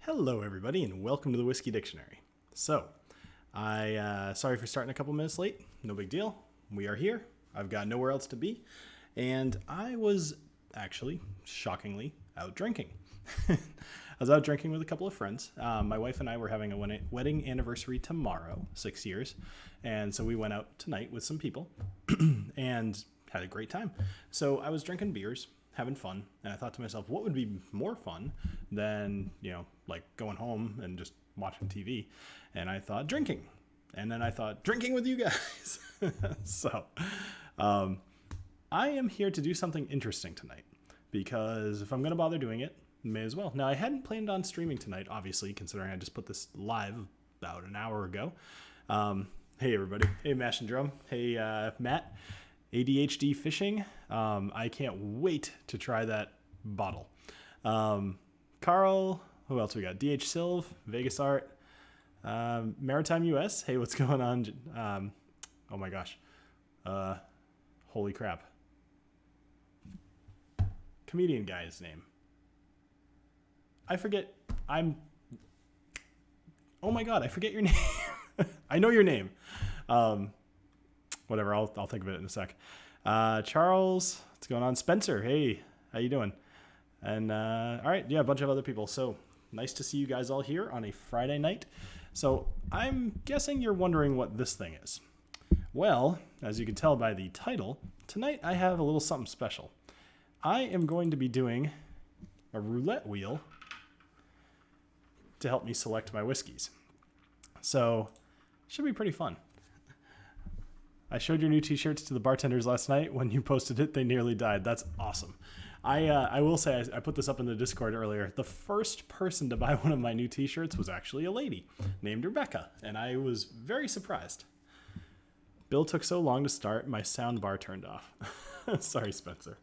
Hello, everybody, and welcome to the Whiskey Dictionary. So, sorry for starting a couple minutes late. No big deal. We are here. I've got nowhere else to be, and I was actually, shockingly, out drinking. I was out drinking with a couple of friends. My wife and I were having a wedding anniversary tomorrow, 6 years, and so we went out tonight with some people and had a great time. So I was drinking beers, having fun, and I thought to myself, what would be more fun than, like going home and just watching TV? And I thought drinking. And then I thought drinking with you guys. So I am here to do something interesting tonight, because if I'm going to bother doing it, may as well. Now, I hadn't planned on streaming tonight, obviously, considering I just put this live about an hour ago. Hey, everybody. Hey, Mash and Drum. Hey, Matt. ADHD fishing. I can't wait to try that bottle. Carl, who else we got? DH Silv, Vegas Art, Maritime US. Hey, what's going on? Oh my gosh. Holy crap. Comedian guy's name. I forget. Oh my God, I forget your name. I know your name. Whatever, I'll think of it in a sec. Charles, what's going on? Spencer, hey, how you doing? And all right, yeah, a bunch of other people. So nice to see you guys all here on a Friday night. So I'm guessing you're wondering what this thing is. Well, as you can tell by the title, tonight I have a little something special. I am going to be doing a roulette wheel to help me select my whiskeys. So it should be pretty fun. I showed your new t-shirts to the bartenders last night. When you posted it, they nearly died. That's awesome. I will say, I put this up in the Discord earlier. The first person to buy one of my new t-shirts was actually a lady named Rebecca, and I was very surprised. Bill took so long to start, my sound bar turned off. Sorry, Spencer.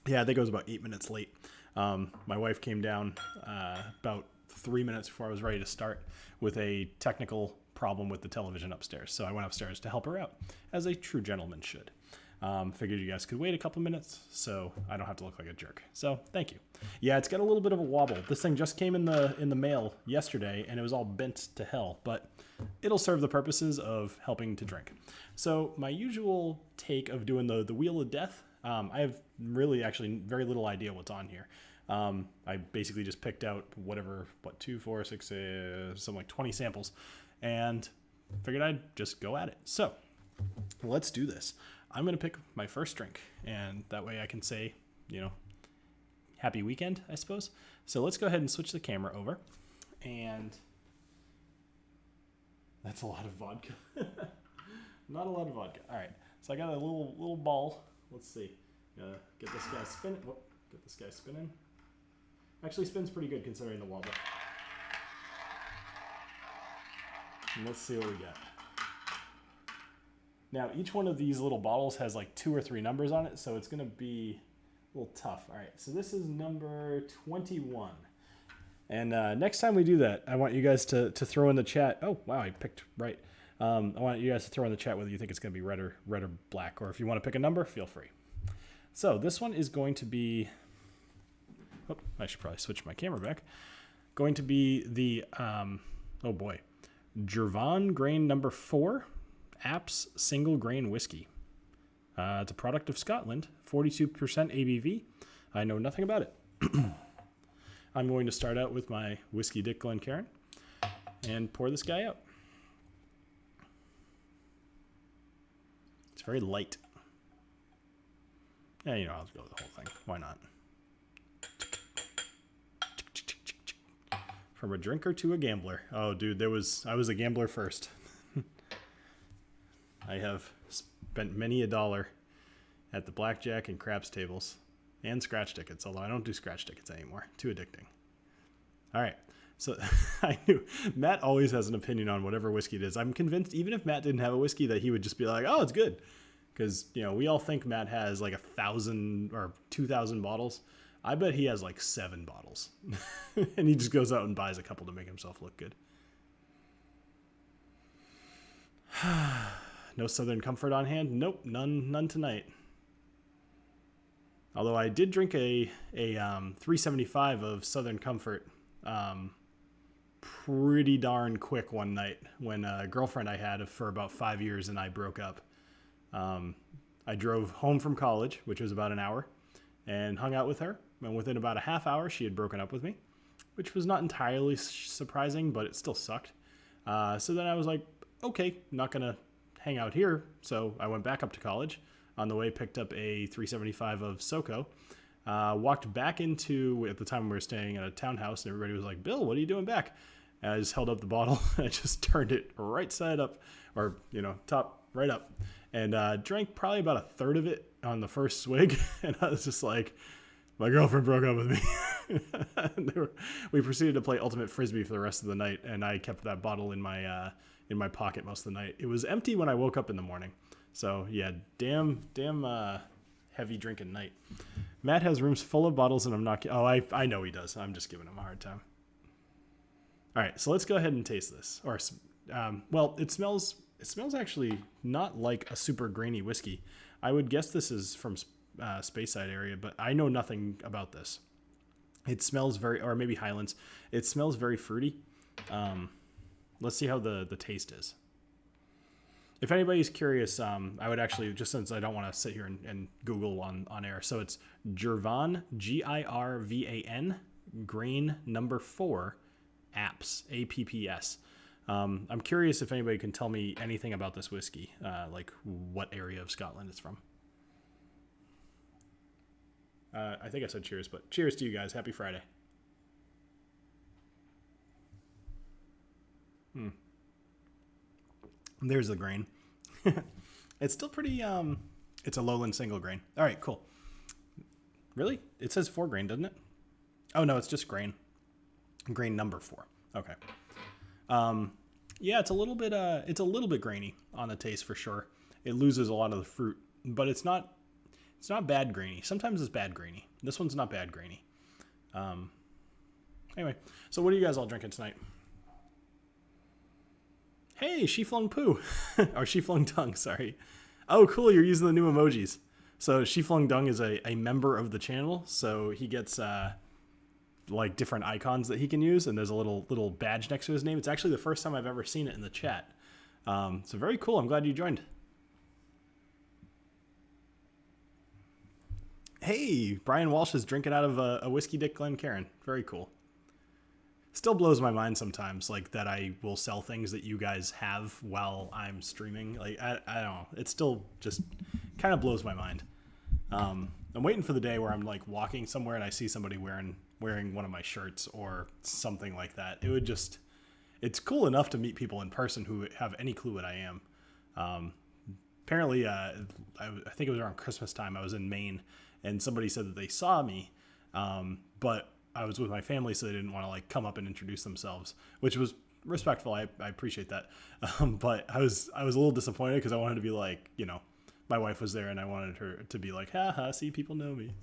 Yeah, I think it was about 8 minutes late. My wife came down about 3 minutes before I was ready to start with a technical problem with the television upstairs. So I went upstairs to help her out, as a true gentleman should. Figured you guys could wait a couple minutes so I don't have to look like a jerk. So thank you. Yeah, it's got a little bit of a wobble. This thing just came in the mail yesterday, and it was all bent to hell, but it'll serve the purposes of helping to drink. So my usual take of doing the wheel of death, I have really actually very little idea what's on here. I basically just picked out whatever, 2, 4, 6, something like 20 samples, and figured I'd just go at it. So let's do this. I'm going to pick my first drink, and that way I can say, happy weekend, I suppose. So let's go ahead and switch the camera over. And that's a lot of vodka. Not a lot of vodka. All right. So I got a little ball. Let's see. Get this guy spinning. Get this guy spinning. Actually spins pretty good considering the wobble. And let's see what we got. Now, each one of these little bottles has like 2 or 3 numbers on it, so it's going to be a little tough. All right, so this is number 21. And next time we do that, I want you guys to throw in the chat. Oh, wow, I picked right. I want you guys to throw in the chat whether you think it's going to be red or black, or if you want to pick a number, feel free. So this one is going to be... Oh, I should probably switch my camera back. Going to be the... oh, boy. Jervon Grain number 4, Apps Single Grain Whiskey. It's a product of Scotland, 42% ABV. I know nothing about it. I'm going to start out with my Whiskey Dick Glencairn and pour this guy out. It's very light. Yeah, I'll go with the whole thing. Why not? From a drinker to a gambler. Oh, dude, I was a gambler first. I have spent many a dollar at the blackjack and craps tables and scratch tickets, although I don't do scratch tickets anymore. Too addicting. All right. So I knew Matt always has an opinion on whatever whiskey it is. I'm convinced even if Matt didn't have a whiskey that he would just be like, oh, it's good. Because, we all think Matt has like 1,000 or 2,000 bottles. I bet he has like 7 bottles. And he just goes out and buys a couple to make himself look good. No Southern Comfort on hand? Nope, none tonight. Although I did drink a 375 of Southern Comfort pretty darn quick one night when a girlfriend I had for about 5 years and I broke up. I drove home from college, which was about an hour, and hung out with her. And within about a half hour, she had broken up with me, which was not entirely surprising, but it still sucked. So then I was like, okay, I'm not going to hang out here. So I went back up to college. On the way, picked up a 375 of SoCo. Walked back into, at the time we were staying at a townhouse, and everybody was like, Bill, what are you doing back? And I just held up the bottle. I just turned it right side up, or, top right up, and drank probably about a third of it on the first swig. And I was just like, my girlfriend broke up with me. We proceeded to play Ultimate Frisbee for the rest of the night, and I kept that bottle in my pocket most of the night. It was empty when I woke up in the morning. So yeah, damn heavy drinking night. Matt has rooms full of bottles, and I'm not. Oh, I know he does. I'm just giving him a hard time. All right, so let's go ahead and taste this. Or, well, it smells actually not like a super grainy whiskey. I would guess this is from Speyside area, but I know nothing about this. It smells or maybe Highlands. It smells very fruity. Let's see how the taste is. If anybody's curious, I would actually, just since I don't want to sit here and Google on air, so it's Girvan, Girvan, grain number 4, apps, APPS. I'm curious if anybody can tell me anything about this whiskey, like what area of Scotland it's from. I think I said cheers, but cheers to you guys. Happy Friday. There's the grain. It's still pretty, it's a lowland single grain. All right, cool. Really? It says 4 grain, doesn't it? Oh, no, it's just grain. Grain number 4. Okay. Yeah, it's a little bit grainy on the taste for sure. It loses a lot of the fruit, but it's not bad grainy. Sometimes it's bad grainy. This one's not bad grainy. Anyway, so what are you guys all drinking tonight? Hey, she flung poo. Or she flung tongue, sorry. Oh, cool, you're using the new emojis. So she flung dung is a member of the channel, so he gets like different icons that he can use, and there's a little badge next to his name. It's actually the first time I've ever seen it in the chat. So very cool. I'm glad you joined. Hey, Brian Walsh is drinking out of a Whiskey Dick Glencairn. Very cool. Still blows my mind sometimes, like that I will sell things that you guys have while I'm streaming. Like I don't know. It still just kind of blows my mind. I'm waiting for the day where I'm like walking somewhere and I see somebody wearing one of my shirts or something like that. It's cool enough to meet people in person who have any clue what I am. Apparently, I think it was around Christmas time. I was in Maine, and somebody said that they saw me, but I was with my family, so they didn't want to like come up and introduce themselves, which was respectful. I appreciate that. But I was a little disappointed because I wanted to be like, my wife was there and I wanted her to be like, haha, see, people know me.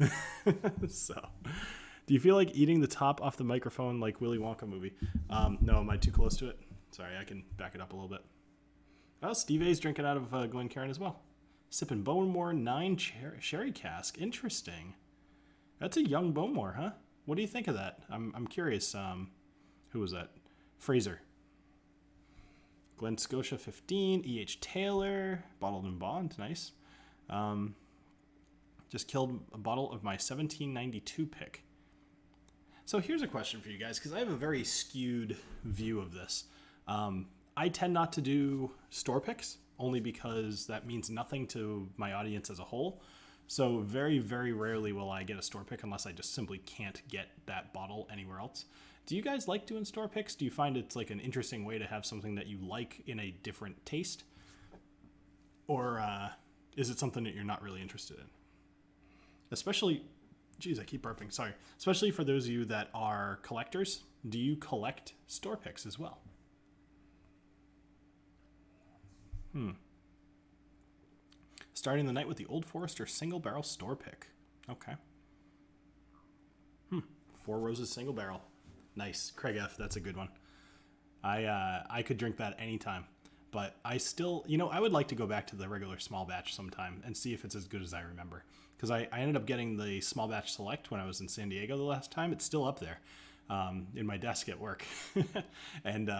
So do you feel like eating the top off the microphone like Willy Wonka movie? No, am I too close to it? Sorry, I can back it up a little bit. Oh, Steve A's drinking out of Glencairn as well. Sipping Bowmore 9 sherry cask. Interesting. That's a young Bowmore, huh? What do you think of that? I'm curious. Who was that? Fraser. Glen Scotia 15. E.H. Taylor. Bottled in Bond. Nice. Just killed a bottle of my 1792 pick. So here's a question for you guys, because I have a very skewed view of this. I tend not to do store picks, only because that means nothing to my audience as a whole. So very, very rarely will I get a store pick unless I just simply can't get that bottle anywhere else. Do you guys like doing store picks? Do you find it's like an interesting way to have something that you like in a different taste? Or is it something that you're not really interested in? Especially, geez, I keep burping, sorry. Especially for those of you that are collectors, do you collect store picks as well? Starting the night with the Old Forester single barrel store pick. Okay. 4 Roses single barrel. Nice. Craig F. That's a good one. I could drink that anytime. But I still, I would like to go back to the regular small batch sometime and see if it's as good as I remember. Because I ended up getting the small batch select when I was in San Diego the last time. It's still up there. in my desk at work. And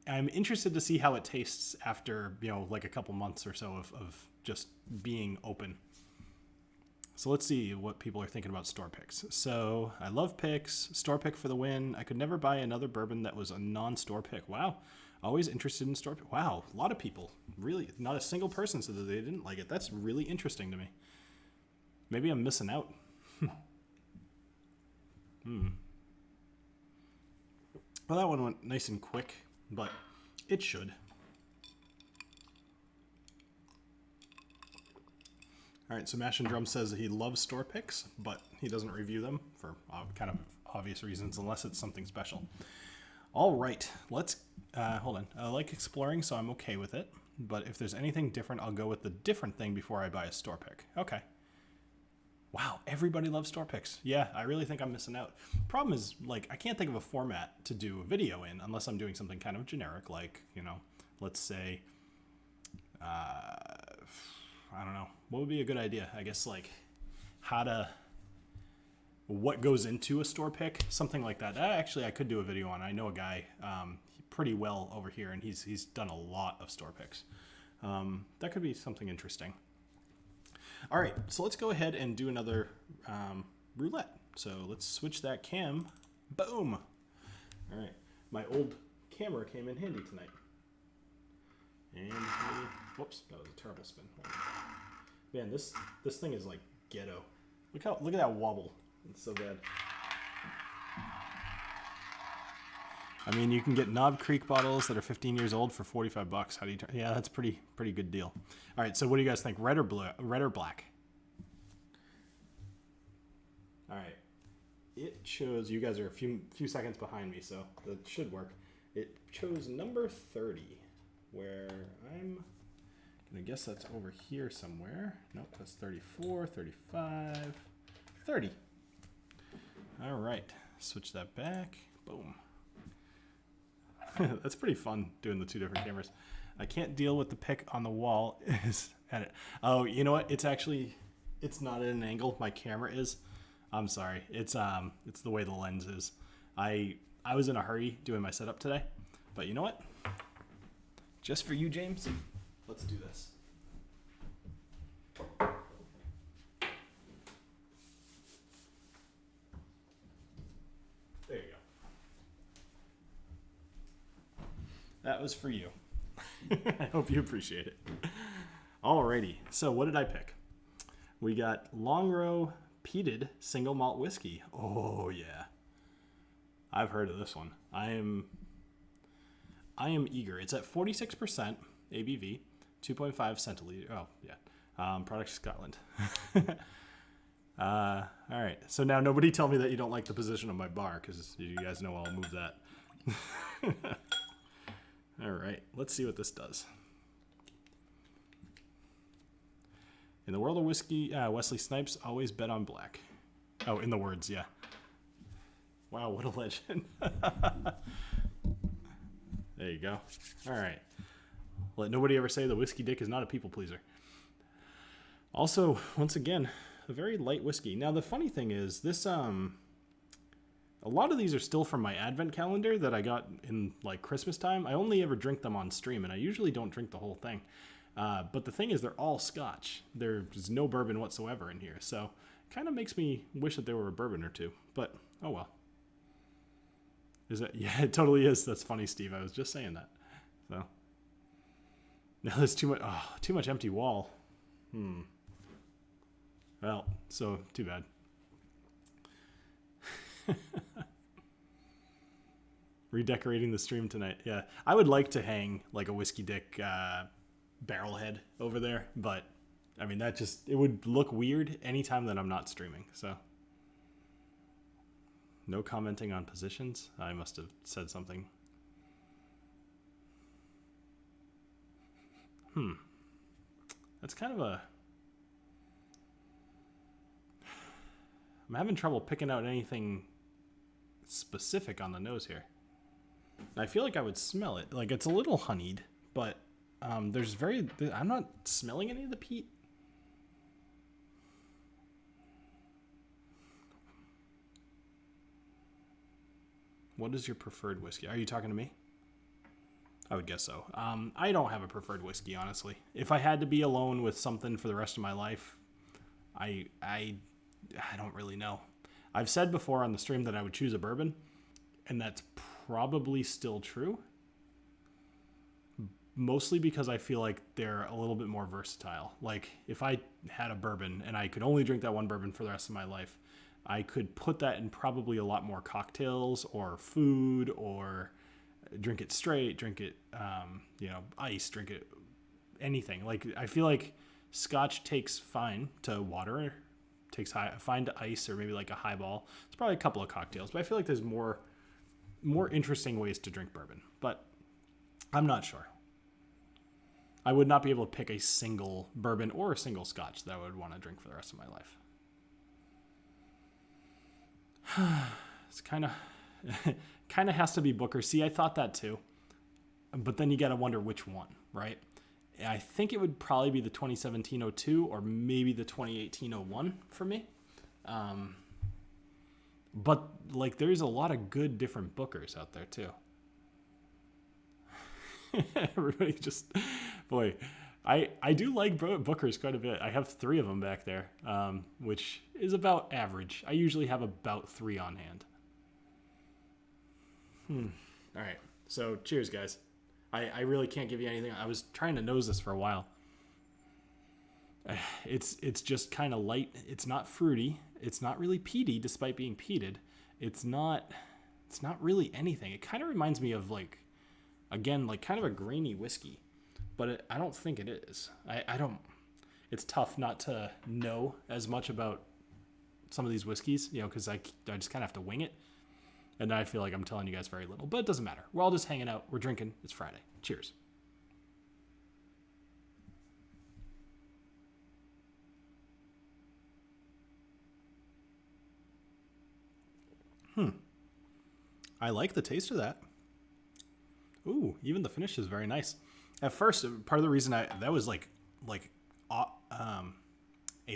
I'm interested to see how it tastes after, like a couple months or so of just being open. So let's see what people are thinking about store picks. So I love picks. Store pick for the win. I could never buy another bourbon that was a non-store pick. Wow. Always interested in store pick. Wow. A lot of people. Really. Not a single person said that they didn't like it. That's really interesting to me. Maybe I'm missing out. Well, that one went nice and quick, but it should. All right, so Mash and Drum says that he loves store picks, but he doesn't review them for kind of obvious reasons, unless it's something special. All right, let's hold on. I like exploring, so I'm okay with it. But if there's anything different, I'll go with the different thing before I buy a store pick. Okay. Wow, everybody loves store picks. Yeah, I really think I'm missing out. Problem is, like, I can't think of a format to do a video in unless I'm doing something kind of generic, like, let's say, I don't know. What would be a good idea? I guess, like, what goes into a store pick, something like that. Actually, I could do a video on. I know a guy pretty well over here, and he's done a lot of store picks. That could be something interesting. All right, so let's go ahead and do another roulette. So let's switch that cam. Boom. All right, my old camera came in handy tonight. And whoops, that was a terrible spin. Man, this thing is like ghetto. Look at that wobble. It's so bad. I mean, you can get Knob Creek bottles that are 15 years old for $45. How do you turn? Yeah, that's pretty good deal. All right, so what do you guys think? Red or black? All right. It shows you guys are a few seconds behind me, so that should work. It chose number 30, where I'm gonna guess that's over here somewhere. Nope, that's 34, 35, 30. All right, switch that back. Boom. That's pretty fun doing the two different cameras. I can't deal with the pick on the wall. Oh, you know what? It's not at an angle. My camera is. I'm sorry. It's the way the lens is. I was in a hurry doing my setup today, but you know what? Just for you, James, let's do this. There you go. That was for you. I hope you appreciate it. Alrighty, so what did I pick? We got Long Row Peated Single Malt Whiskey. Oh yeah, I've heard of this one. I am eager. It's at 46% ABV, 2.5 centiliter. Oh yeah, product Scotland. All right, so now nobody tell me that you don't like the position of my bar, because you guys know I'll move that. All right, let's see what this does. In the world of whiskey, Wesley Snipes always bet on black. Oh, in the words, yeah. Wow, what a legend. There you go. All right. Let nobody ever say the whiskey dick is not a people pleaser. Also, once again, a very light whiskey. Now, the funny thing is, this a lot of these are still from my advent calendar that I got in like Christmas time. I only ever drink them on stream, and I usually don't drink the whole thing. But the thing is, they're all Scotch. There's no bourbon whatsoever in here. So it kind of makes me wish that there were a bourbon or two. But, oh well. Is it? Yeah, it totally is. That's funny, Steve. I was just saying that. So now there's too much empty wall. Well, so too bad. Redecorating the stream tonight. Yeah, I would like to hang like a whiskey dick barrel head over there, but I mean it would look weird anytime that I'm not streaming. So no commenting on positions. I must have said something. That's kind of I'm having trouble picking out anything specific on the nose here. I feel like I would smell it. Like, it's a little honeyed, but I'm not smelling any of the peat. What is your preferred whiskey? Are you talking to me? I would guess so. I don't have a preferred whiskey, honestly. If I had to be alone with something for the rest of my life, I don't really know. I've said before on the stream that I would choose a bourbon, and that's probably still true. Mostly because I feel like they're a little bit more versatile. Like, if I had a bourbon and I could only drink that one bourbon for the rest of my life, I could put that in probably a lot more cocktails or food, or drink it straight, drink it, ice, drink it, anything. Like, I feel like Scotch takes fine to water, takes fine to ice, or maybe like a highball. It's probably a couple of cocktails, but I feel like there's more interesting ways to drink bourbon, but I'm not sure. I would not be able to pick a single bourbon or a single Scotch that I would want to drink for the rest of my life. It's kind of has to be Booker. See, I thought that too, but then you got to wonder which one, right? I think it would probably be the 2017-02 or maybe the 2018-01 for me. But like, there's a lot of good different Bookers out there too. Everybody just, boy, I do like Bookers quite a bit. I have 3 of them back there, which is about average. I usually have about 3 on hand. All right. So cheers, guys. I really can't give you anything. I was trying to nose this for a while. It's just kind of light. It's not fruity. It's not really peaty, despite being peated. It's not really anything. It kind of reminds me of again, kind of a grainy whiskey, but I don't think it is. I don't. It's tough not to know as much about some of these whiskeys, because I just kind of have to wing it. And I feel like I'm telling you guys very little, but it doesn't matter. We're all just hanging out. We're drinking. It's Friday. Cheers. I like the taste of that. Ooh, even the finish is very nice. At first, part of the reason that was a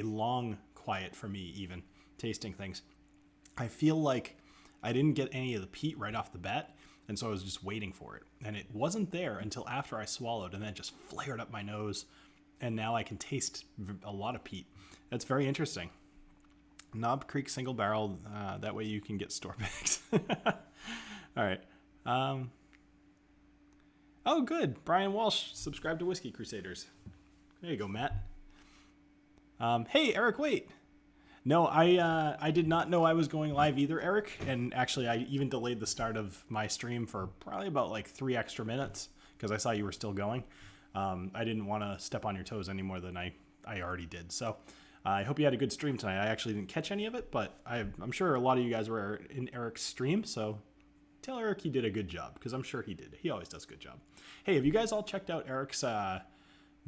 long quiet for me, even tasting things. I feel like I didn't get any of the peat right off the bat, and so I was just waiting for it. And it wasn't there until after I swallowed, and then it just flared up my nose, and now I can taste a lot of peat. That's very interesting. Knob Creek single barrel, that way you can get store bags. All right. Oh, good. Brian Walsh subscribed to Whiskey Crusaders. There you go, Matt. Hey, Eric, wait. No, I did not know I was going live either, Eric. And actually, I even delayed the start of my stream for probably about 3 extra minutes because I saw you were still going. I didn't want to step on your toes any more than I already did. So I hope you had a good stream tonight. I actually didn't catch any of it, but I'm sure a lot of you guys were in Eric's stream. So tell Eric he did a good job, because I'm sure he did. He always does a good job. Hey, have you guys all checked out Eric's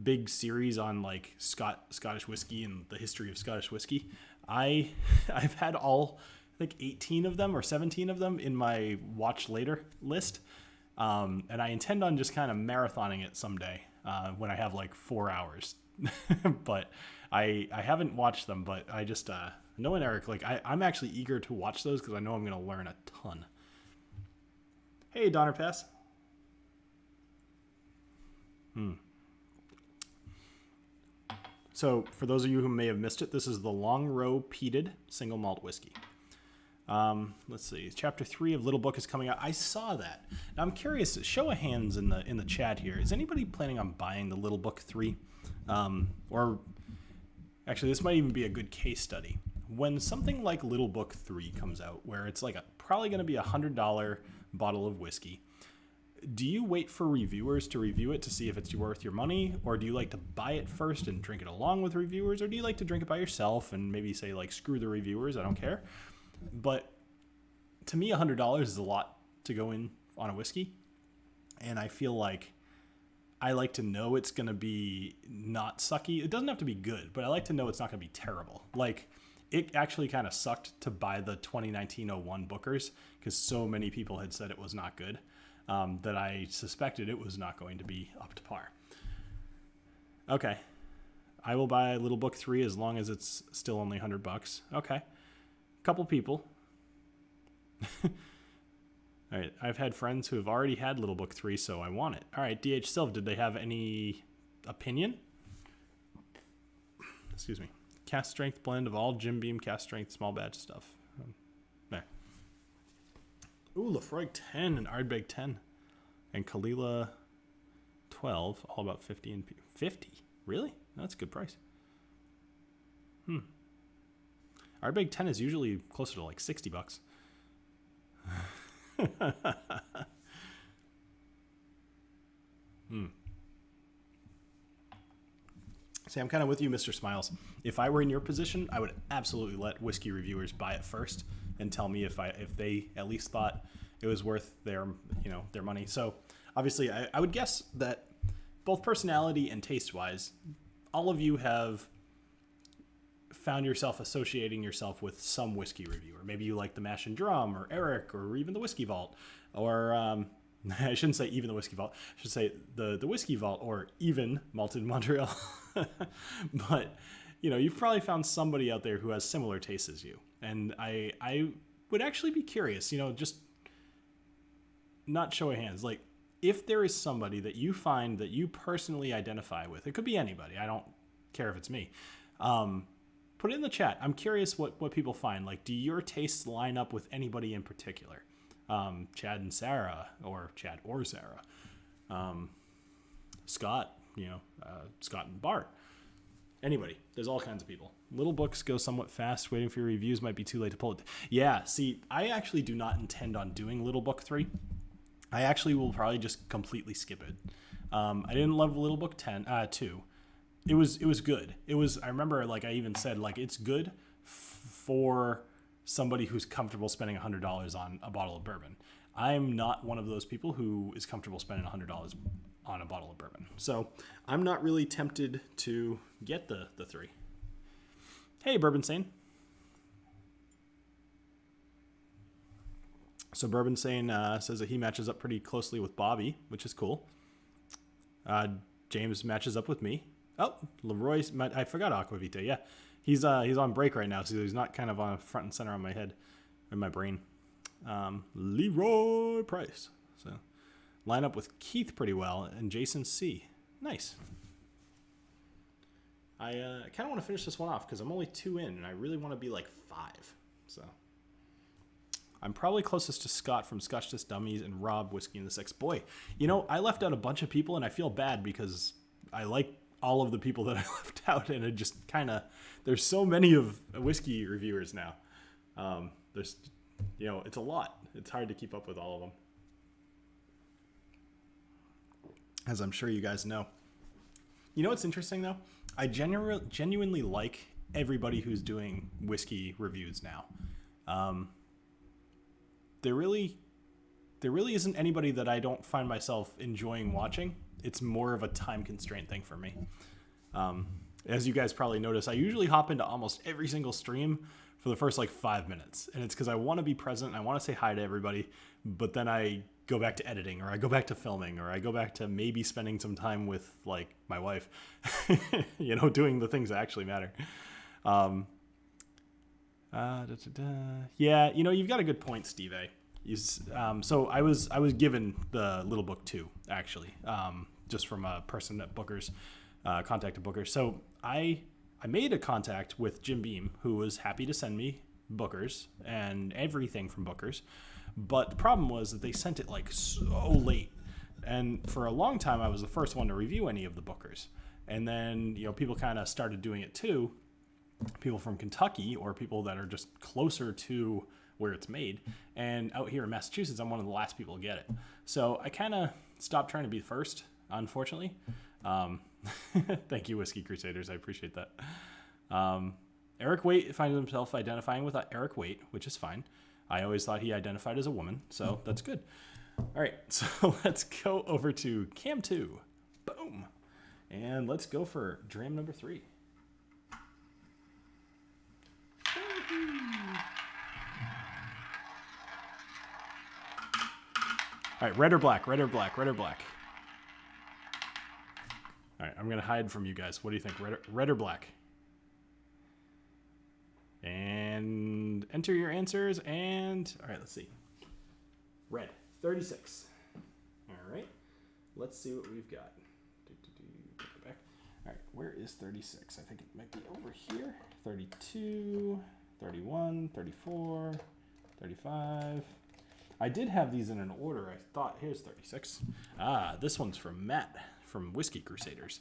big series on Scottish whiskey and the history of Scottish whiskey? I've had all 18 of them or 17 of them in my watch later list, and I intend on just kind of marathoning it someday when I have 4 hours. But I haven't watched them, but I just knowing Eric, I'm actually eager to watch those because I know I'm going to learn a ton. Hey, Donner Pass. So, for those of you who may have missed it, this is the Long Row Peated Single Malt Whiskey. Let's see. Chapter 3 of Little Book is coming out. I saw that. Now, I'm curious. Show of hands in the chat here. Is anybody planning on buying the Little Book 3? Or actually, this might even be a good case study. When something like Little Book 3 comes out, where it's probably going to be a $100 bottle of whiskey, do you wait for reviewers to review it to see if it's worth your money, or do you like to buy it first and drink it along with reviewers, or do you like to drink it by yourself and maybe say screw the reviewers, I don't care? But to me, $100 is a lot to go in on a whiskey, and I feel like I like to know it's going to be not sucky. It doesn't have to be good, but I like to know it's not going to be terrible. It actually kind of sucked to buy the 2019-01 Bookers because so many people had said it was not good, that I suspected it was not going to be up to par. Okay. I will buy Little Book 3 as long as it's still only $100. Okay. Couple people. All right, I've had friends who have already had Little Book 3, so I want it. All right, DH Silv, did they have any opinion? Excuse me. Cast strength blend of all Jim Beam cast strength small batch stuff. There. Ooh, Lafroig 10 and Ardbeg 10. And Kalila 12, all about 50 and 50. Really? That's a good price. Ardbeg 10 is usually closer to like $60. See, I'm kind of with you, Mr. Smiles. If I were in your position, I would absolutely let whiskey reviewers buy it first and tell me if they at least thought it was worth their money. So obviously, I would guess that both personality and taste-wise, all of you have found yourself associating yourself with some whiskey reviewer. Maybe you like the Mash and Drum, or Eric, or even the Whiskey Vault, or I shouldn't say even the Whiskey Vault. I should say the Whiskey Vault, or even Malted Montreal. But you've probably found somebody out there who has similar tastes as you, and I would actually be curious. Just not show of hands, like if there is somebody that you find that you personally identify with. It could be anybody. I don't care if it's me. Put it in the chat. I'm curious what people find. Like, do your tastes line up with anybody in particular? Chad and Sarah, or Chad or Sarah. Scott, Scott and Bart. Anybody. There's all kinds of people. Little books go somewhat fast. Waiting for your reviews might be too late to pull it. Yeah, see, I actually do not intend on doing Little Book 3. I actually will probably just completely skip it. I didn't love Little Book 2. It was good. I remember, like, I even said, like, it's good for somebody who's comfortable spending $100 on a bottle of bourbon. I'm not one of those people who is comfortable spending $100 on a bottle of bourbon. So I'm not really tempted to get the 3. Hey, Bourbon Sane. So Bourbon Sane says that he matches up pretty closely with Bobby, which is cool. James matches up with me. Oh, Leroy, I forgot Aquavita. Yeah, he's on break right now, so he's not kind of on front and center on my head, in my brain. Leroy Price. So line up with Keith pretty well, and Jason C. Nice. I kind of want to finish this one off because I'm only 2 in, and I really want to be like 5. So I'm probably closest to Scott from Scotch Just Dummies and Rob Whiskey in the Six. Boy, I left out a bunch of people, and I feel bad because I like all of the people that I left out, and it just kind of, there's so many of whiskey reviewers now. There's, it's a lot. It's hard to keep up with all of them, as I'm sure you guys know. What's interesting though? I genuinely like everybody who's doing whiskey reviews now. There really isn't anybody that I don't find myself enjoying watching. It's more of a time constraint thing for me. As you guys probably notice, I usually hop into almost every single stream for the first 5 minutes. And it's because I want to be present. And I want to say hi to everybody. But then I go back to editing, or I go back to filming, or I go back to maybe spending some time with my wife, doing the things that actually matter. Yeah, you've got a good point, Steve A. So I was given the Little Book 2, actually, just from a person at Booker's, contacted Booker's. So I made a contact with Jim Beam, who was happy to send me Booker's and everything from Booker's. But the problem was that they sent it so late. And for a long time, I was the first one to review any of the Booker's. And then, people kind of started doing it too. People from Kentucky, or people that are just closer to where it's made. And out here in Massachusetts, I'm one of the last people to get it. So I kind of stopped trying to be first, unfortunately. Thank you, Whiskey Crusaders. I appreciate that. Eric Waite finds himself identifying with Eric Waite, which is fine. I always thought he identified as a woman, so that's good. All right, so let's go over to Cam 2. Boom. And let's go for dram number 3. All right, red or black, red or black, red or black. All right, I'm going to hide from you guys. What do you think, red or black? And enter your answers, and all right, let's see. Red. 36. All right. Let's see what we've got. Put it back. All right, where is 36? I think it might be over here. 32, 31, 34, 35. I did have these in an order. I thought, here's 36. Ah, this one's from Matt from Whiskey Crusaders.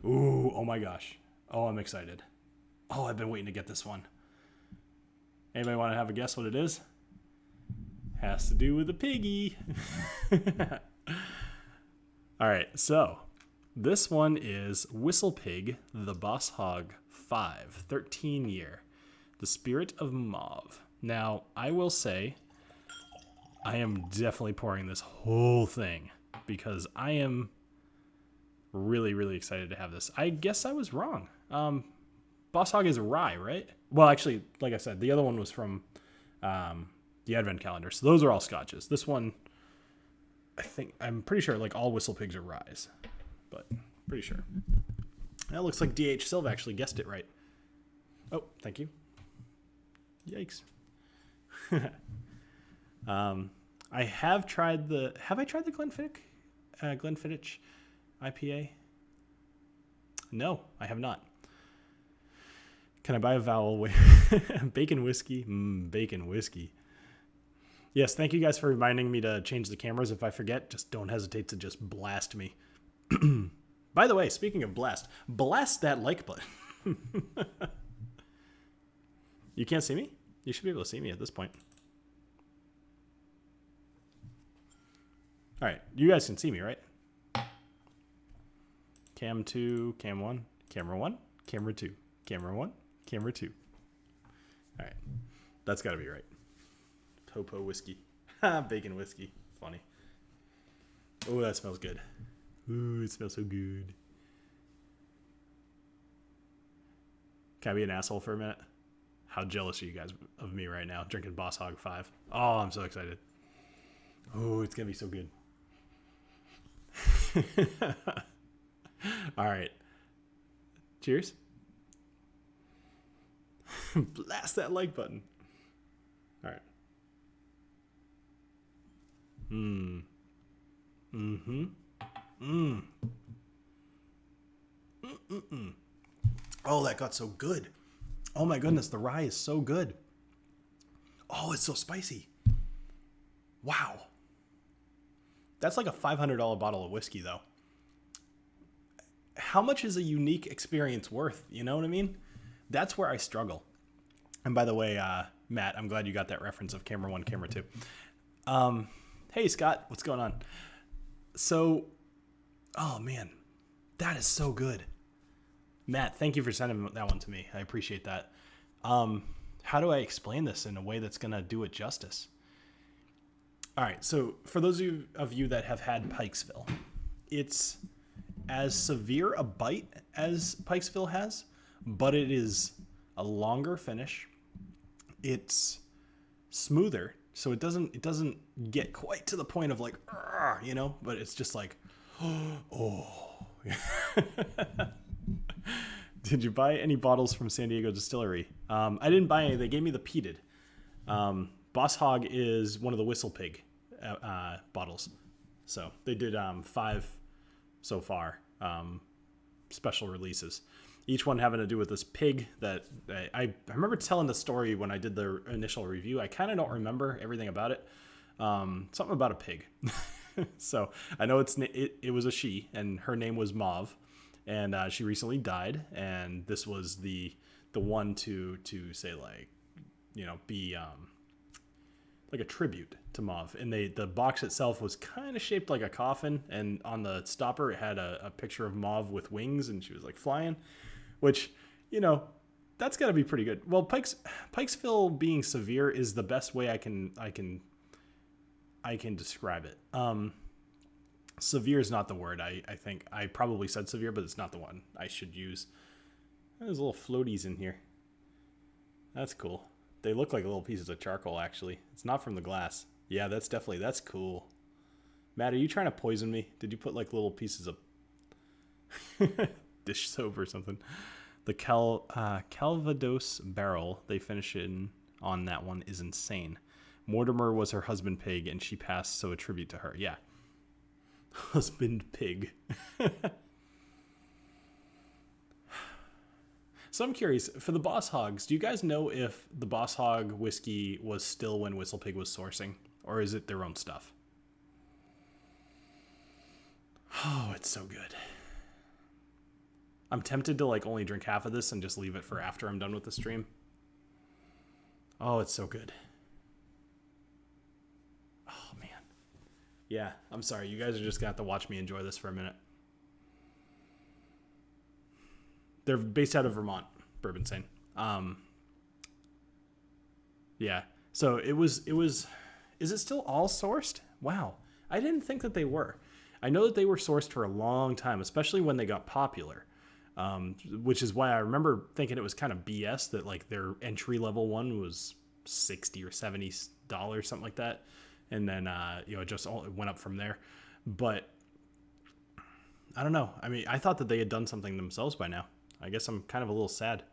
Ooh, oh my gosh. Oh, I'm excited. Oh, I've been waiting to get this one. Anybody want to have a guess what it is? Has to do with a piggy. All right, so this one is WhistlePig, the Boss Hog 5, 13 year. The Spirit of Mauve. Now, I will say, I am definitely pouring this whole thing because I am really, really excited to have this. I guess I was wrong. Boss Hog is a rye, right? Well, actually, like I said, the other one was from the Advent calendar. So those are all scotches. This one, I'm pretty sure like all WhistlePigs are ryes, but pretty sure. That looks like DH Silva actually guessed it right. Oh, thank you. Yikes. I have tried the Glenfiddich IPA? No, I have not. Can I buy a vowel? Bacon whiskey? Bacon whiskey. Yes, thank you guys for reminding me to change the cameras. If I forget, just don't hesitate to just blast me. By the way, speaking of blast that like button. You can't see me? You should be able to see me at this point. All right, you guys can see me, right? Cam 2, Cam 1, camera 1, camera 2, camera 1, camera 2. All right, that's got to be right. Topo whiskey. Bacon whiskey. Funny. Oh, that smells good. Ooh, it smells so good. Can I be an asshole for a minute? How jealous are you guys of me right now, drinking Boss Hog 5? Oh, I'm so excited. Oh, it's going to be so good. All right. Cheers. Blast that like button. All right. Oh, that got so good. Oh my goodness, the rye is so good. Oh, it's so spicy. Wow. That's like a $500 bottle of whiskey, though. How much is a unique experience worth? You know what I mean? That's where I struggle. And by the way, Matt, I'm glad you got that reference of camera 1, camera 2. Hey, Scott, what's going on? So, oh man, that is so good. Matt, thank you for sending that one to me. I appreciate that. How do I explain this in a way that's going to do it justice? All right, so for those of you that have had Pikesville, it's as severe a bite as Pikesville has, but it is a longer finish. It's smoother, so it doesn't get quite to the point of like, you know, but it's just like, oh. Did you buy any bottles from San Diego Distillery? I didn't buy any. They gave me the peated. Boss Hog is one of the WhistlePig bottles. So they did 5 so far, special releases. Each one having to do with this pig that I remember telling the story when I did the initial review. I kind of don't remember everything about it. Something about a pig. So I know it was a she, and her name was Mauve, and she recently died. And this was the one to say, like, you know, be like a tribute to Mauve. And the box itself was kind of shaped like a coffin, and on the stopper it had a picture of Mauve with wings, and she was like flying, which, you know, that's got to be pretty good. Well, Pikesville being severe is the best way I can describe it. Severe is not the word. I think I probably said severe, but it's not the one I should use. There's little floaties in here. That's cool. They look like little pieces of charcoal, actually. It's not from the glass. Yeah, that's cool. Matt, are you trying to poison me? Did you put like little pieces of dish soap or something? The Calvados barrel they finish in on that one is insane. Mortimer was her husband pig, and she passed, so a tribute to her. Yeah. Husband pig. So I'm curious, for the Boss Hogs, do you guys know if the Boss Hog whiskey was still when WhistlePig was sourcing? Or is it their own stuff? Oh, it's so good. I'm tempted to like only drink half of this and just leave it for after I'm done with the stream. Oh, it's so good. Oh, man. Yeah, I'm sorry. You guys are just going to have to watch me enjoy this for a minute. They're based out of Vermont, Bourbon Sane. Yeah. So it was, is it still all sourced? Wow. I didn't think that they were. I know that they were sourced for a long time, especially when they got popular. Which is why I remember thinking it was kind of BS that like their entry level one was $60 or $70, something like that. And then, it just went up from there. But I don't know. I mean, I thought that they had done something themselves by now. I guess I'm kind of a little sad.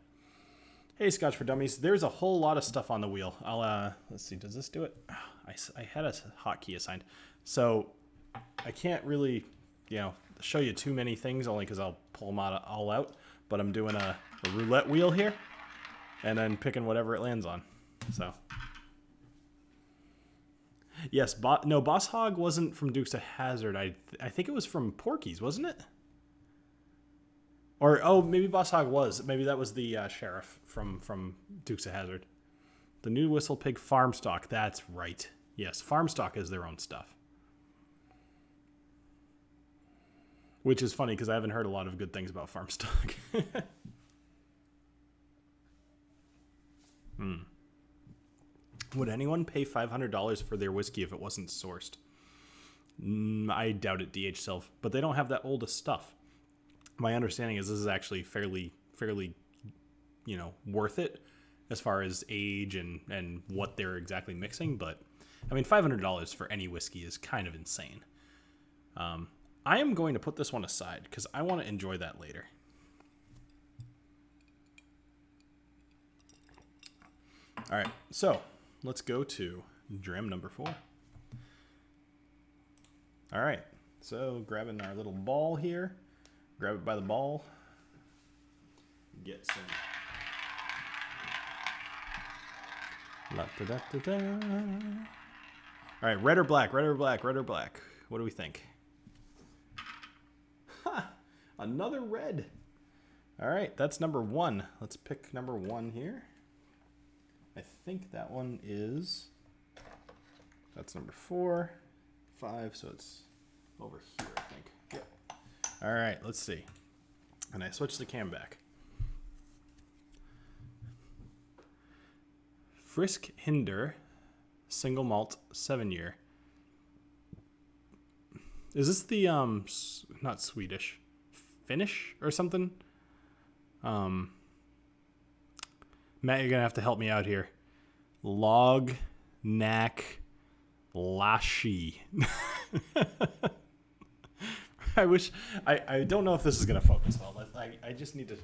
Hey, Scotch for Dummies. There's a whole lot of stuff on the wheel. Let's see. Does this do it? I had a hotkey assigned. So I can't really, show you too many things only because I'll pull them all out. But I'm doing a roulette wheel here and then picking whatever it lands on. So, yes, Boss Hog wasn't from Dukes of Hazzard. I think it was from Porky's, wasn't it? Or, maybe Boss Hog was. Maybe that was the sheriff from Dukes of Hazzard. The new WhistlePig farm stock. That's right. Yes, farm stock is their own stuff. Which is funny because I haven't heard a lot of good things about farm stock. Would anyone pay $500 for their whiskey if it wasn't sourced? I doubt it, DH Self. But they don't have that oldest stuff. My understanding is this is actually fairly, worth it as far as age and what they're exactly mixing. But, I mean, $500 for any whiskey is kind of insane. I am going to put this one aside because I want to enjoy that later. All right, so let's go to dram number 4. All right, so grabbing our little ball here. Grab it by the ball. Get some. All right, red or black, red or black, red or black. What do we think? Ha! Another red. All right, that's number 1. Let's pick number 1 here. I think that one is. That's number 4, 5, so it's over here, I think. Yep. All right, let's see. And I switch the cam back. Frisk Hinder, single malt, 7-year. Is this the not Swedish, Finnish or something? Matt, you're gonna have to help me out here. Log Knack Lashi. I wish I don't know if this is gonna focus well. I just need to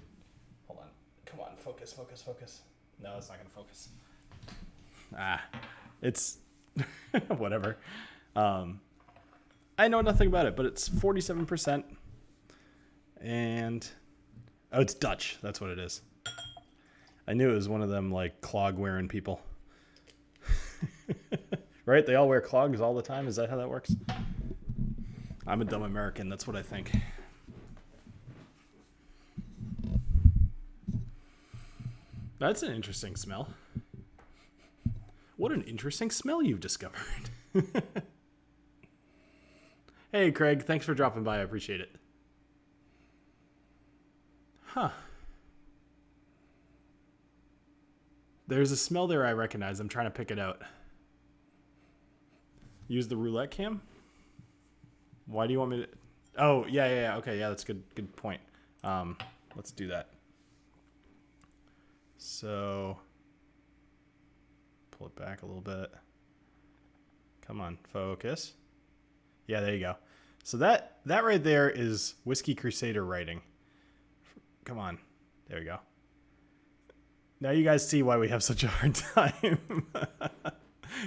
hold on. Come on, focus. No, it's not gonna focus. It's whatever. I know nothing about it, but it's 47%, and it's Dutch. That's what it is. I knew it was one of them like clog wearing people. Right? They all wear clogs all the time. Is that how that works? I'm a dumb American. That's what I think. That's an interesting smell. What an interesting smell you've discovered. Hey, Craig. Thanks for dropping by. I appreciate it. Huh. There's a smell there I recognize. I'm trying to pick it out. Use the roulette cam? Why do you want me to... Oh, yeah. Okay, yeah, that's a good point. Let's do that. So... Pull it back a little bit. Come on, focus. Yeah, there you go. So that right there is Whiskey Crusader writing. Come on. There we go. Now you guys see why we have such a hard time.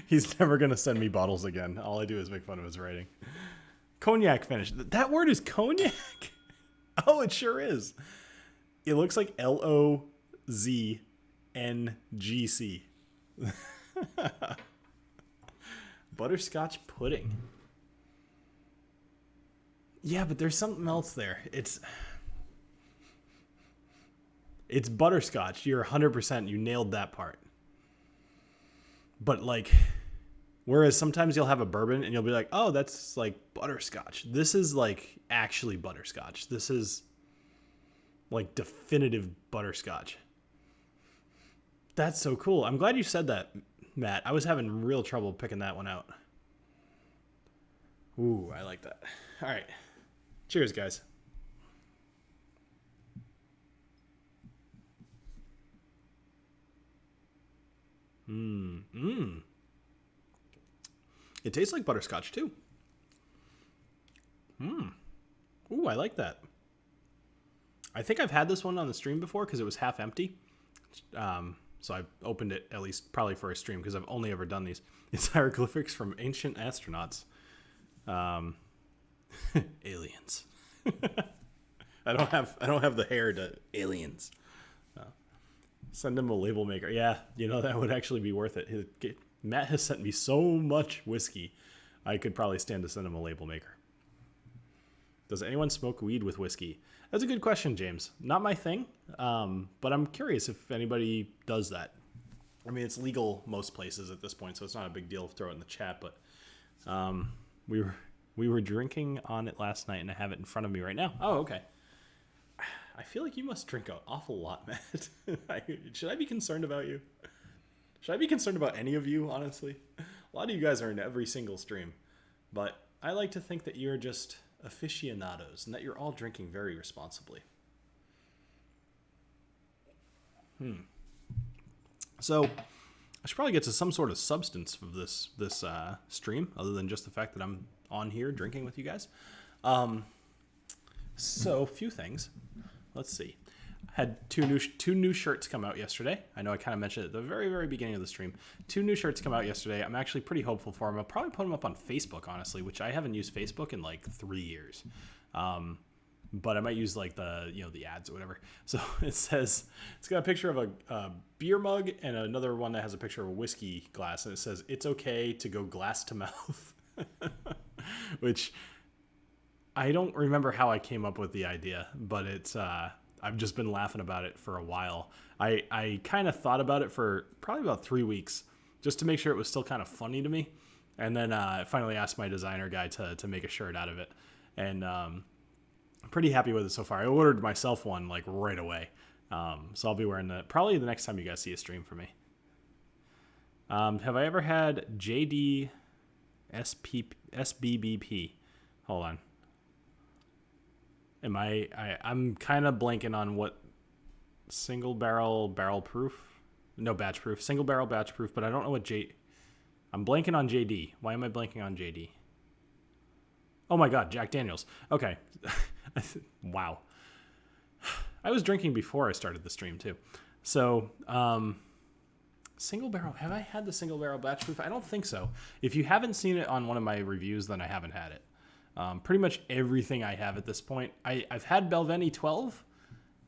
He's never going to send me bottles again. All I do is make fun of his writing. Cognac finish. That word is cognac? Oh, it sure is. It looks like LOZNGC. Butterscotch pudding. Yeah, but there's something else there. It's butterscotch. You're 100%. You nailed that part. But like, whereas sometimes you'll have a bourbon and you'll be like, oh, that's like butterscotch. This is like actually butterscotch. This is like definitive butterscotch. That's so cool. I'm glad you said that, Matt. I was having real trouble picking that one out. Ooh, I like that. All right. Cheers, guys. It tastes like butterscotch, too. Ooh, I like that. I think I've had this one on the stream before because it was half empty. So I opened it at least probably for a stream because I've only ever done these. It's hieroglyphics from ancient astronauts. Aliens. I don't have the hair to aliens. Send him a label maker. Yeah, that would actually be worth it. Matt has sent me so much whiskey. I could probably stand to send him a label maker. Does anyone smoke weed with whiskey? That's a good question, James. Not my thing, but I'm curious if anybody does that. I mean, it's legal most places at this point, so it's not a big deal to throw it in the chat. But we were drinking on it last night, and I have it in front of me right now. Oh, okay. I feel like you must drink an awful lot, Matt. Should I be concerned about you? Should I be concerned about any of you, honestly? A lot of you guys are in every single stream. But I like to think that you're just aficionados and that you're all drinking very responsibly. So I should probably get to some sort of substance of this stream, other than just the fact that I'm on here drinking with you guys. So a few things. Let's see. I had two new shirts come out yesterday. I know I kind of mentioned it at the very, very beginning of the stream. 2 new shirts come out yesterday. I'm actually pretty hopeful for them. I'll probably put them up on Facebook, honestly, which I haven't used Facebook in like 3 years. But I might use like the ads or whatever. So it's got a picture of a beer mug and another one that has a picture of a whiskey glass. And it says, "It's okay to go glass to mouth," which I don't remember how I came up with the idea, but it's I've just been laughing about it for a while. I kind of thought about it for probably about 3 weeks just to make sure it was still kind of funny to me. And then I finally asked my designer guy to make a shirt out of it. And I'm pretty happy with it so far. I ordered myself one like right away. So I'll be wearing that probably the next time you guys see a stream for me. Have I ever had JD SBBP? Hold on. I'm kind of blanking on what single barrel proof? No, batch proof. Single barrel batch proof, but I don't know what I'm blanking on JD. Why am I blanking on JD? Oh my God, Jack Daniels. Okay. Wow. I was drinking before I started the stream too. So, single barrel. Have I had the single barrel batch proof? I don't think so. If you haven't seen it on one of my reviews, then I haven't had it. Pretty much everything I have at this point. I've had Belveni 12,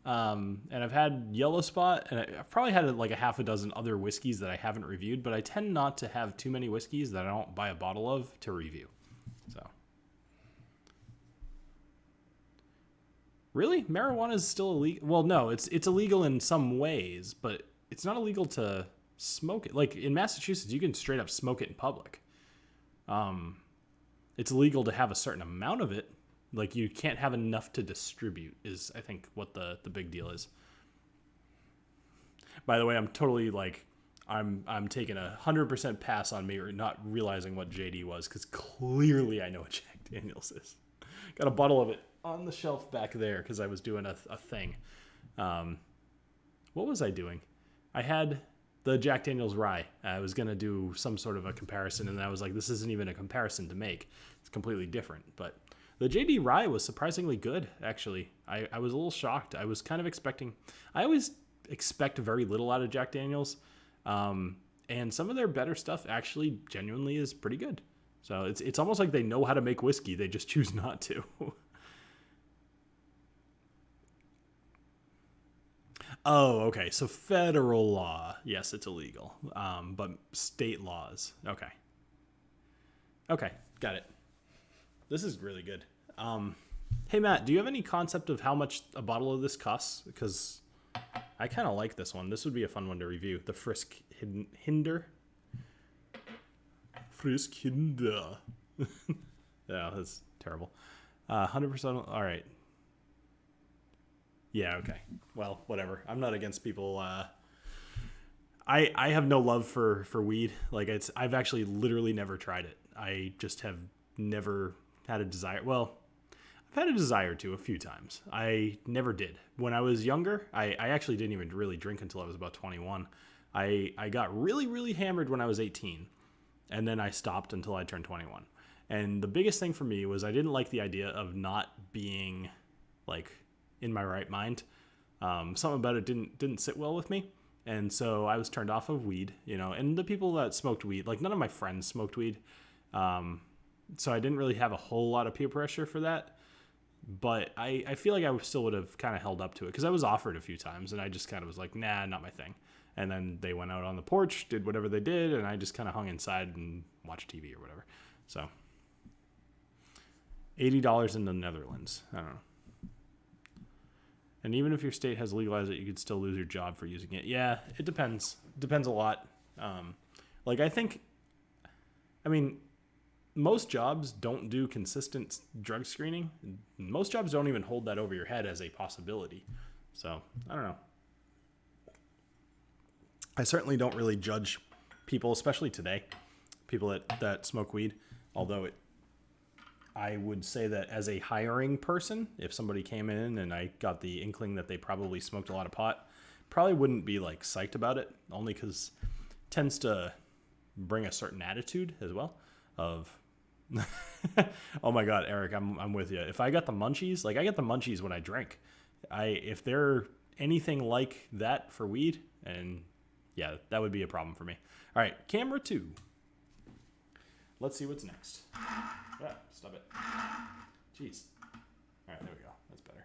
and I've had Yellow Spot, and I've probably had like a half a dozen other whiskeys that I haven't reviewed, but I tend not to have too many whiskeys that I don't buy a bottle of to review. So, really? Marijuana is still illegal? Well, no, it's illegal in some ways, but it's not illegal to smoke it. Like in Massachusetts, you can straight up smoke it in public. It's illegal to have a certain amount of it. Like you can't have enough to distribute is, I think, what the big deal is. By the way, I'm totally like, I'm taking 100% pass on me or not realizing what JD was, because clearly I know what Jack Daniels is. Got a bottle of it on the shelf back there because I was doing a thing. What was I doing? I had the Jack Daniels rye. I was going to do some sort of a comparison, and I was like, this isn't even a comparison to make. It's completely different. But the JD rye was surprisingly good, actually. I was a little shocked. I was kind of expecting... I always expect very little out of Jack Daniels. And some of their better stuff actually genuinely is pretty good. So it's almost like they know how to make whiskey. They just choose not to. Oh, okay. So federal law, yes, it's illegal. But state laws, okay. Okay, got it. This is really good. Hey, Matt, do you have any concept of how much a bottle of this costs? Because I kind of like this one. This would be a fun one to review. The Frisk Hinder. Frisk Hinder. Yeah, that's terrible. 100%. All right. Yeah, okay. Well, whatever. I'm not against people. I have no love for weed. Like, I've actually literally never tried it. I just have never had a desire. Well, I've had a desire to a few times. I never did. When I was younger, I actually didn't even really drink until I was about 21. I got really, really hammered when I was 18. And then I stopped until I turned 21. And the biggest thing for me was I didn't like the idea of not being, like, in my right mind. Something about it didn't sit well with me. And so I was turned off of weed, and the people that smoked weed, like none of my friends smoked weed. So I didn't really have a whole lot of peer pressure for that. But I feel like I still would have kind of held up to it because I was offered a few times and I just kind of was like, nah, not my thing. And then they went out on the porch, did whatever they did, and I just kind of hung inside and watched TV or whatever. So $80 in the Netherlands. I don't know. And even if your state has legalized it, you could still lose your job for using it. Yeah, it depends. It depends a lot. Most jobs don't do consistent drug screening. Most jobs don't even hold that over your head as a possibility. So, I don't know. I certainly don't really judge people, especially today, people that smoke weed, although I would say that as a hiring person, if somebody came in and I got the inkling that they probably smoked a lot of pot, probably wouldn't be like psyched about it, only because it tends to bring a certain attitude as well of, oh my God, Eric, I'm with you. If I got the munchies, like I get the munchies when I drink. If they're anything like that for weed, and yeah, that would be a problem for me. All right, camera 2. Let's see what's next. Yeah, stop it. Jeez. All right, there we go. That's better.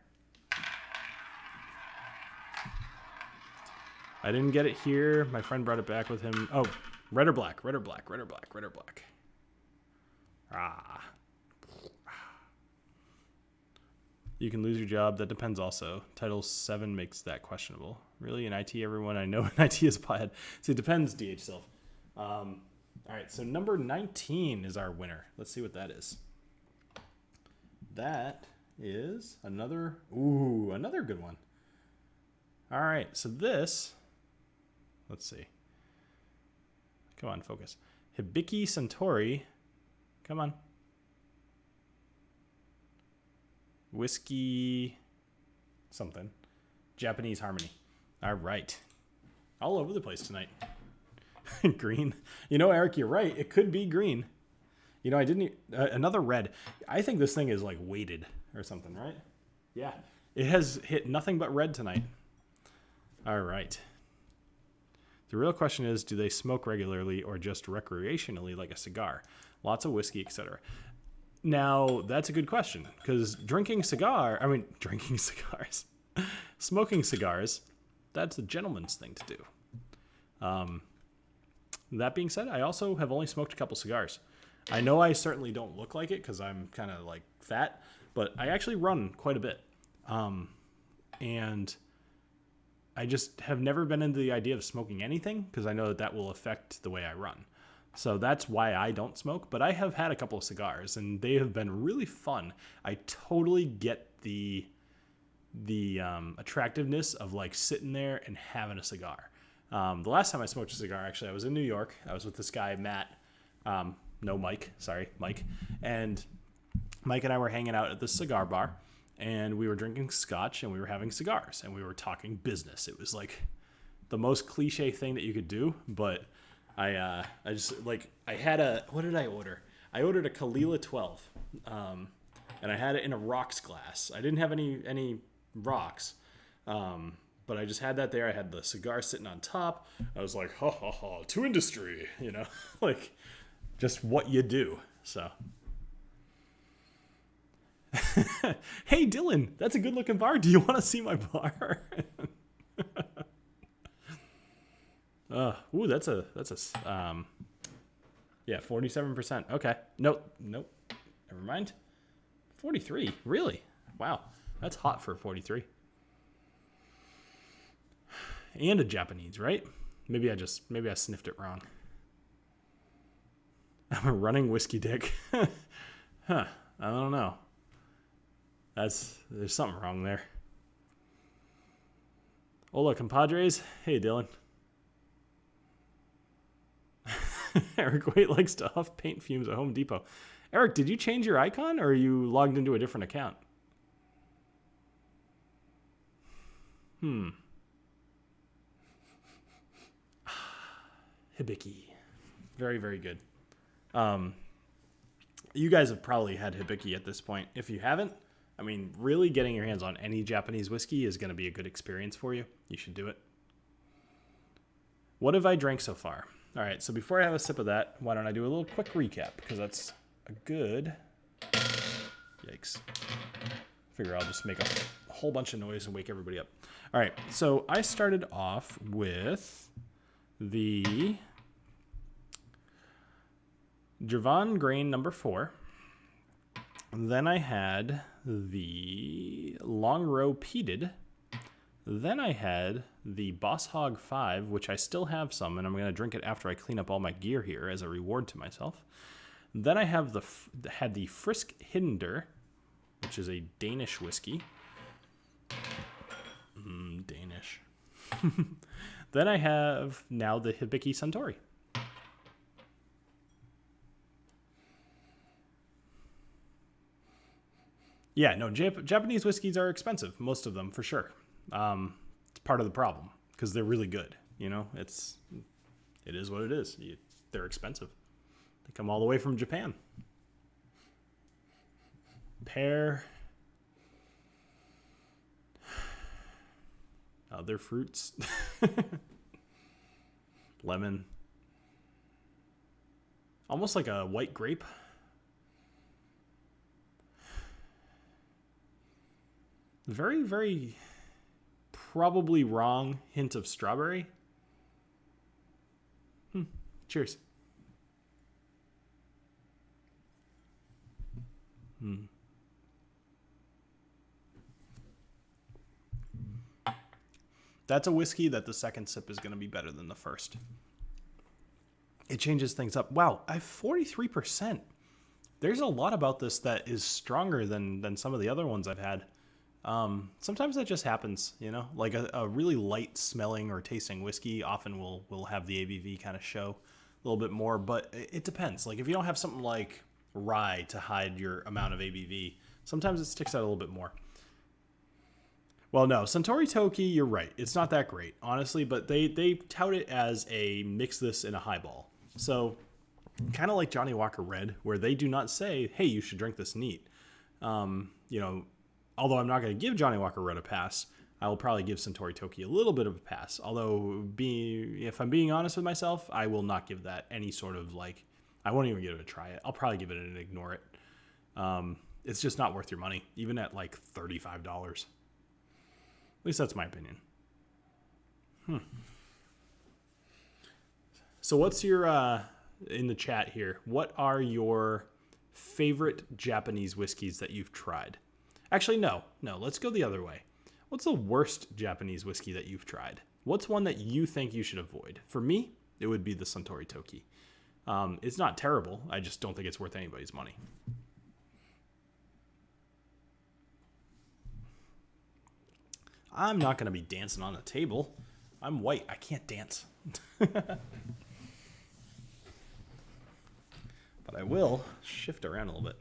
I didn't get it here. My friend brought it back with him. Oh, red or black, red or black, red or black, red or black. You can lose your job. That depends also. Title 7 makes that questionable. Really? In IT, everyone I know in IT is bad. So it depends, DH Self. All right, so number 19 is our winner. Let's see what that is. That is another good one. All right, so this, let's see. Come on, focus. Hibiki Centauri. Come on. Whiskey something. Japanese Harmony. All right. All over the place tonight. Green. Eric, you're right. It could be green. I didn't... another red. I think this thing is like weighted or something, right? Yeah. It has hit nothing but red tonight. All right. The real question is, do they smoke regularly or just recreationally like a cigar? Lots of whiskey, etc. Now, that's a good question because smoking cigars, that's a gentleman's thing to do. That being said, I also have only smoked a couple cigars. I know I certainly don't look like it because I'm kind of like fat, but I actually run quite a bit. And I just have never been into the idea of smoking anything because I know that will affect the way I run. So that's why I don't smoke, but I have had a couple of cigars and they have been really fun. I totally get the attractiveness of like sitting there and having a cigar. The last time I smoked a cigar, actually, I was in New York. I was with this guy, Matt. Mike. Sorry, Mike. And Mike and I were hanging out at this cigar bar, and we were drinking scotch, and we were having cigars, and we were talking business. It was like the most cliche thing that you could do, but I had what did I order? I ordered a Kalila 12, and I had it in a rocks glass. I didn't have any rocks, but But I just had that there. I had the cigar sitting on top. I was like, ha ha ha, to industry, you know, like just what you do. So, hey Dylan, that's a good looking bar. Do you want to see my bar? Ooh, that's a yeah, 47%. Okay, nope, never mind. 43, really? Wow, that's hot for 43. And a Japanese, right? Maybe I sniffed it wrong. I'm a running whiskey dick. Huh, I don't know. There's something wrong there. Hola, compadres. Hey, Dylan. Eric Waite likes to huff paint fumes at Home Depot. Eric, did you change your icon or are you logged into a different account? Hibiki. Very, very good. You guys have probably had Hibiki at this point. If you haven't, I mean, really getting your hands on any Japanese whiskey is going to be a good experience for you. You should do it. What have I drank so far? All right, so before I have a sip of that, why don't I do a little quick recap? Because that's a good... Yikes. Figure I'll just make a whole bunch of noise and wake everybody up. All right, so I started off with the Jervon Grain number 4. Then I had the Long Row Peated. Then I had the Boss Hog 5, which I still have some, and I'm going to drink it after I clean up all my gear here as a reward to myself. Then I have had the Frisk Hinder, which is a Danish whiskey. Danish. Then I have now the Hibiki Suntory. Yeah, no, Japanese whiskeys are expensive, most of them, for sure. It's part of the problem, because they're really good, you know? It is what it is. They're expensive. They come all the way from Japan. Pear. Other fruits. Lemon. Almost like a white grape. Very, very probably wrong hint of strawberry. Cheers. That's a whiskey that the second sip is going to be better than the first. It changes things up. Wow, I have 43%. There's a lot about this that is stronger than some of the other ones I've had. Sometimes that just happens, you know, like a really light smelling or tasting whiskey often will have the ABV kind of show a little bit more, but it depends. Like if you don't have something like rye to hide your amount of ABV, sometimes it sticks out a little bit more. Well, no, Suntory Toki, you're right. It's not that great, honestly, but they tout it as a mix this in a highball. So kind of like Johnny Walker Red, where they do not say, hey, you should drink this neat. You know, although I'm not going to give Johnny Walker Red a pass, I will probably give Suntory Toki a little bit of a pass. Although, if I'm being honest with myself, I will not give that any sort of like, I won't even give it a try. I'll probably give it an ignore it. It's just not worth your money, even at like $35. At least that's my opinion. So what's your, in the chat here, what are your favorite Japanese whiskeys that you've tried? Actually, no, let's go the other way. What's the worst Japanese whiskey that you've tried? What's one that you think you should avoid? For me, it would be the Suntory Toki. It's not terrible. I just don't think it's worth anybody's money. I'm not going to be dancing on the table. I'm white. I can't dance. But I will shift around a little bit.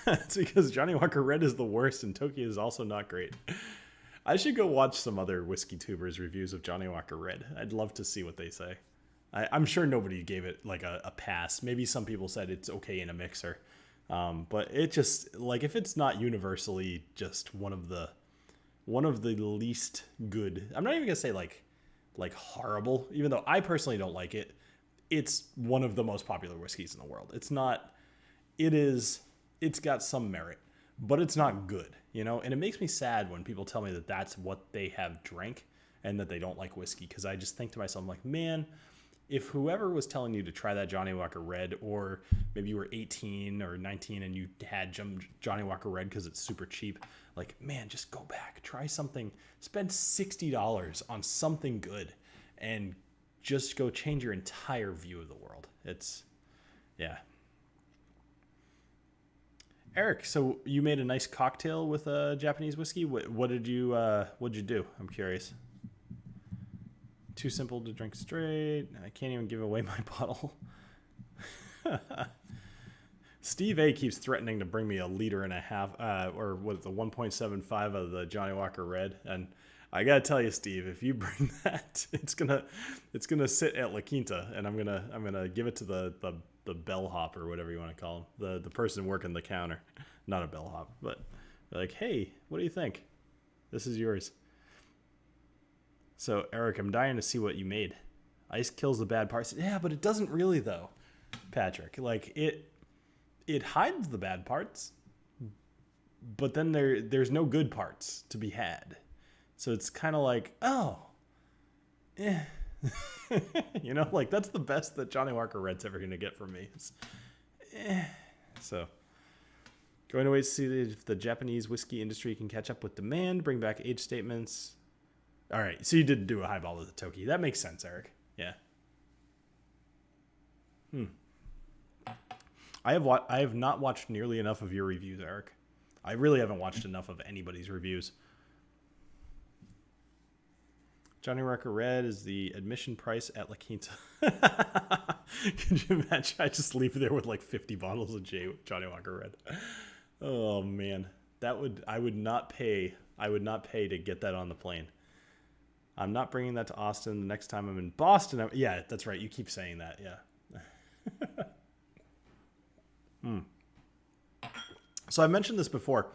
That's because Johnny Walker Red is the worst and Toki is also not great. I should go watch some other whiskey tubers reviews of Johnny Walker Red. I'd love to see what they say. I'm sure nobody gave it like a pass. Maybe some people said it's okay in a mixer. But it just, like, if it's not universally just one of the least good, I'm not even gonna say like horrible, even though I personally don't like it. It's one of the most popular whiskeys in the world. It's got some merit, but it's not good, and it makes me sad when people tell me that that's what they have drank and that they don't like whiskey, because I just think to myself, I'm like, man, if whoever was telling you to try that Johnny Walker Red, or maybe you were 18 or 19 and you had Johnny Walker Red because it's super cheap, like, man, just go back, try something, spend $60 on something good, and just go change your entire view of the world. Yeah. Eric, so you made a nice cocktail with a Japanese whiskey. What did you do? I'm curious. Too simple to drink straight. I can't even give away my bottle. Steve A keeps threatening to bring me 1.5 liters, or what, the 1.75 of the Johnny Walker Red, and I gotta tell you, Steve, if you bring that, it's gonna sit at La Quinta, and I'm gonna give it to the bellhop, or whatever you want to call him, the person working the counter, not a bellhop, but like, hey, what do you think? This is yours. So Eric, I'm dying to see what you made. Ice kills the bad parts. Yeah, but it doesn't really though, Patrick. Like it hides the bad parts, but then there's no good parts to be had. So it's kind of like, oh, eh. Like, that's the best that Johnny Walker Red's ever going to get from me. So, going to wait to see if the Japanese whiskey industry can catch up with demand, bring back age statements. All right, so you did do a highball of the Toki. That makes sense, Eric. Yeah. I have not watched nearly enough of your reviews, Eric. I really haven't watched enough of anybody's reviews. Johnny Walker Red is the admission price at La Quinta. Could you imagine? I just leave there with like 50 bottles of Johnny Walker Red. Oh man, I would not pay to get that on the plane. I'm not bringing that to Austin. The next time I'm in Boston, yeah, that's right. You keep saying that, yeah. So I mentioned this before.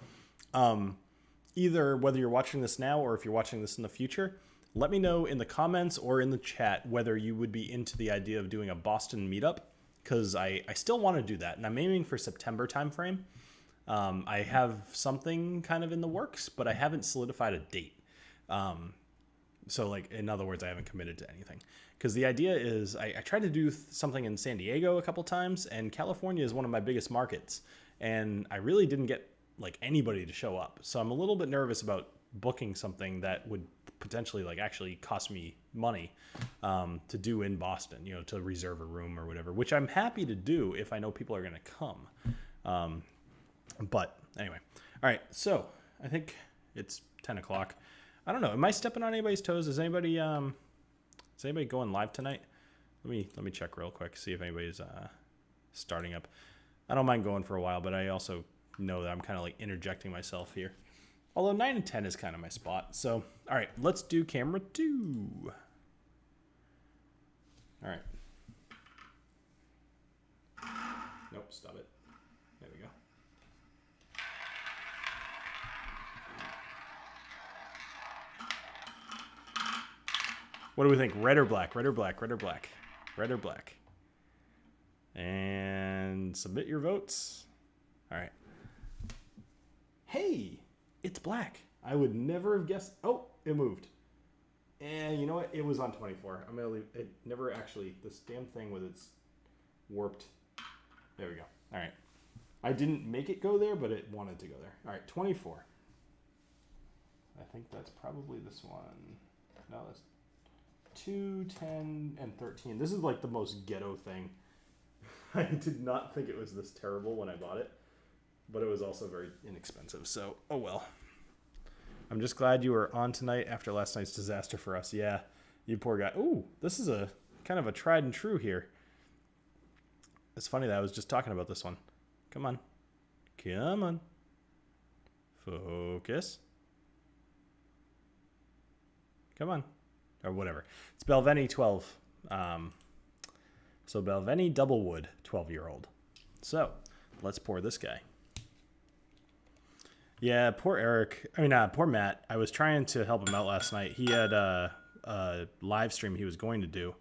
Either whether you're watching this now or if you're watching this in the future, let me know in the comments or in the chat whether you would be into the idea of doing a Boston meetup, because I still want to do that, and I'm aiming for September timeframe. I have something kind of in the works, but I haven't solidified a date. So, like, in other words, I haven't committed to anything. Because the idea is I tried to do something in San Diego a couple times, and California is one of my biggest markets, and I really didn't get like anybody to show up. So I'm a little bit nervous about booking something that would potentially like actually cost me money to do in Boston, to reserve a room or whatever, which I'm happy to do if I know people are going to come. But anyway, all right. So I think it's 10 o'clock. I don't know. Am I stepping on anybody's toes? Is anybody going live tonight? Let me check real quick, see if anybody's starting up. I don't mind going for a while, but I also know that I'm kind of like interjecting myself here. Although 9 and 10 is kind of my spot. So, all right, let's do camera 2. All right. Nope, stop it. There we go. What do we think? Red or black? Red or black? Red or black? Red or black? And submit your votes. All right. Hey, it's black. I would never have guessed. Oh, it moved. And you know what? It was on 24. I'm going to leave it. Never actually, this damn thing with its warped. There we go. All right. I didn't make it go there, but it wanted to go there. All right, 24. I think that's probably this one. No, that's 2, 10, and 13. This is like the most ghetto thing. I did not think it was this terrible when I bought it, but it was also very inexpensive. So, oh well. I'm just glad you were on tonight after last night's disaster for us. Yeah, you poor guy. Ooh, this is a kind of a tried and true here. It's funny that I was just talking about this one. Come on. Come on. Focus. Come on. Or whatever. It's Belveni 12. So Belveni Doublewood, 12-year-old. So Let's pour this guy. Yeah, poor Eric. Poor Matt. I was trying to help him out last night. He had a live stream he was going to do.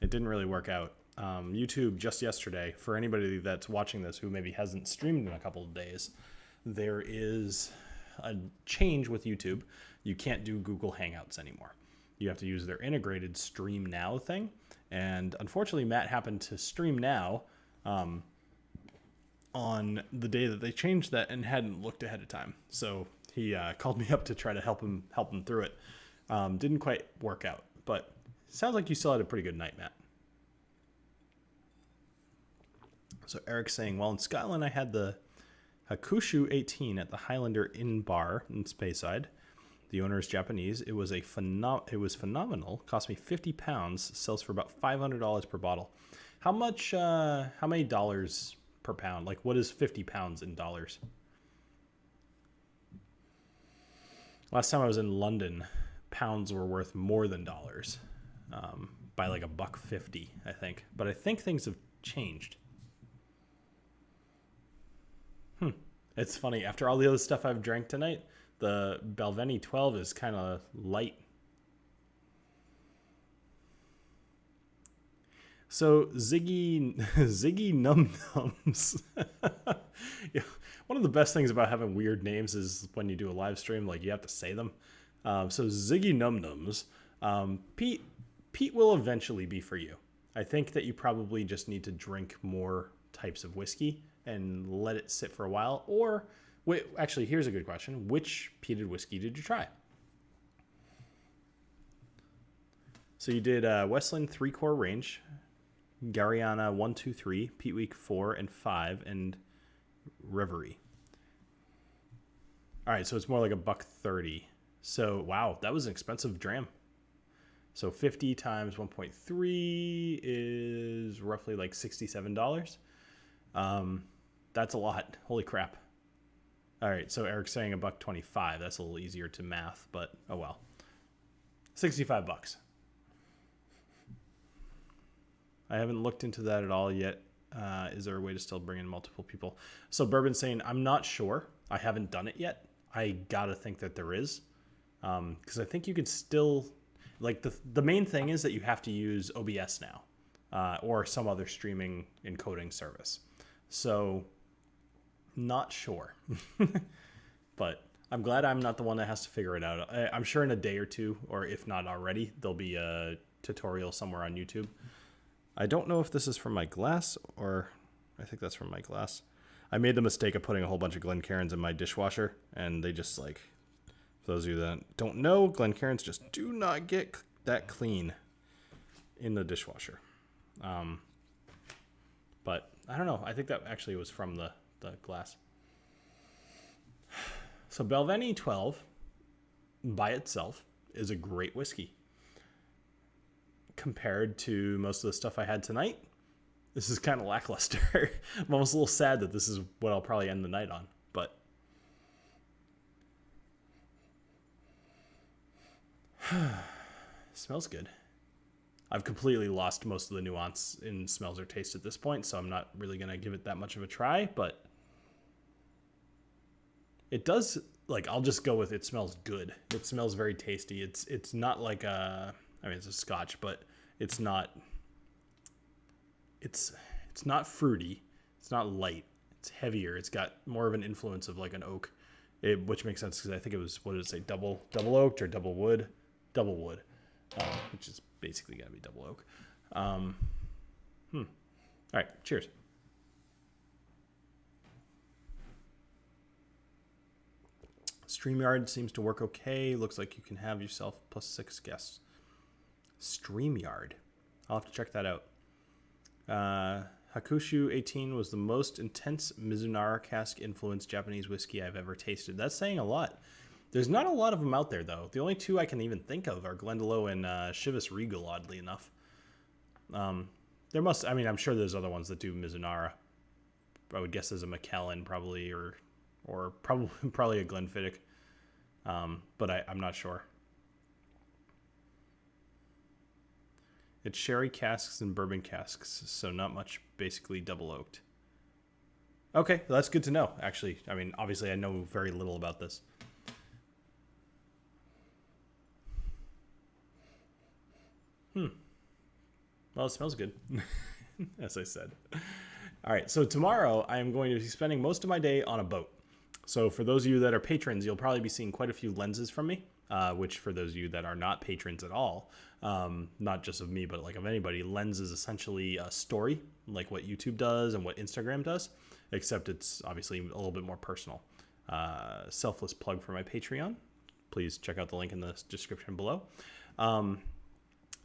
It didn't really work out. YouTube just yesterday, for anybody that's watching this who maybe hasn't streamed in a couple of days, there is a change with YouTube. You can't do Google Hangouts anymore. You have to use their integrated Stream Now thing. And unfortunately, Matt happened to stream now on the day that they changed that and hadn't looked ahead of time. So he called me up to try to help him through it. Didn't quite work out, but sounds like you still had a pretty good night, Matt. So Eric's saying, well, in Scotland, I had the Hakushu 18 at the Highlander Inn Bar in Speyside. The owner is Japanese. It was phenomenal. Cost me £50. Sells for about $500 per bottle. How many dollars per pound? Like, what is 50 pounds in dollars? Last time I was in London, pounds were worth more than dollars, by like $1.50, I think. But I think things have changed. It's funny. After all the other stuff I've drank tonight, the Balvenie 12 is kind of light. So Ziggy Num Nums. Yeah, one of the best things about having weird names is when you do a live stream, like you have to say them. So Ziggy Num Nums. Pete will eventually be for you. I think that you probably just need to drink more types of whiskey and let it sit for a while. Or, wait, actually, here's a good question. Which peated whiskey did you try? So you did Westland 3-core range, Gariana 1, 2, 3, Peat Week 4 and 5, and Reverie. All right, so it's more like $1.30. So, wow, that was an expensive dram. So 50 times 1.3 is roughly like $67. That's a lot. Holy crap. All right, so Eric's saying $1.25. That's a little easier to math, but oh well. $65. I haven't looked into that at all yet. Is there a way to still bring in multiple people? So Bourbon's saying, I'm not sure. I haven't done it yet. I gotta think that there is. Because I think you could still, like the main thing is that you have to use OBS now, or some other streaming encoding service. So not sure, but I'm glad I'm not the one that has to figure it out. I'm sure in a day or two, or if not already, there'll be a tutorial somewhere on YouTube. I don't know if this is from my glass, or I think that's from my glass. I made the mistake of putting a whole bunch of Glencairns in my dishwasher, and they just like, for those of you that don't know, Glencairns just do not get that clean in the dishwasher. But I don't know. I think that actually was from the glass. So Balvenie 12 by itself is a great whiskey. Compared to most of the stuff I had tonight, this is kind of lackluster. I'm almost a little sad that this is what I'll probably end the night on, but smells good. I've completely lost most of the nuance in smells or taste at this point, so I'm not really going to give it that much of a try, but it does, like, I'll just go with it smells good. It smells very tasty. It's not like it's a scotch, but it's not fruity. It's not light. It's heavier. It's got more of an influence of like an oak, which makes sense because I think it was, what did it say, double oaked or double wood, which is basically got to be double oak. All right, cheers. StreamYard seems to work okay. Looks like you can have yourself +6 guests. StreamYard. I'll have to check that out. Hakushu 18 was the most intense Mizunara cask influenced Japanese whiskey I've ever tasted. That's saying a lot. There's not a lot of them out there, though. The only two I can even think of are Glendalough and Chivas Regal, oddly enough. I'm sure there's other ones that do Mizunara. I would guess there's a Macallan probably, or probably a Glenfiddich. But I'm not sure. It's sherry casks and bourbon casks, so not much, basically double oaked. Okay, well, that's good to know, actually. I mean, obviously I know very little about this. Well, it smells good, as I said. All right, so tomorrow I am going to be spending most of my day on a boat. So for those of you that are patrons, you'll probably be seeing quite a few lenses from me, which for those of you that are not patrons at all, not just of me, but like of anybody, lens is essentially a story, like what YouTube does and what Instagram does, except it's obviously a little bit more personal. Selfless plug for my Patreon. Please check out the link in the description below.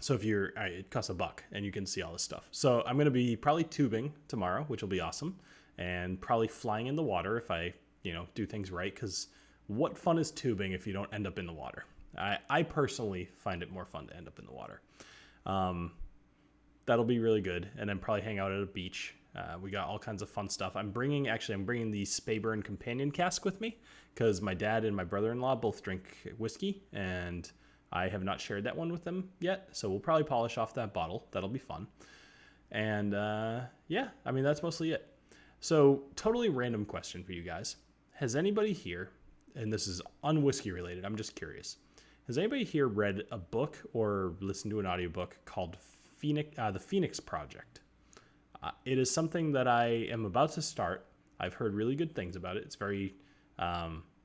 So if you're, it costs $1 and you can see all this stuff. So I'm going to be probably tubing tomorrow, which will be awesome. And probably flying in the water if I, do things right. Because what fun is tubing if you don't end up in the water? I personally find it more fun to end up in the water. That'll be really good. And then probably hang out at a beach. We got all kinds of fun stuff. I'm bringing the Spayburn companion cask with me because my dad and my brother-in-law both drink whiskey, and I have not shared that one with them yet, so we'll probably polish off that bottle. That'll be fun. And yeah, I mean, that's mostly it. So totally random question for you guys. Has anybody here, and this is un-whiskey related, I'm just curious. Has anybody here read a book or listened to an audiobook called The Phoenix Project? It is something that I am about to start. I've heard really good things about it. It's very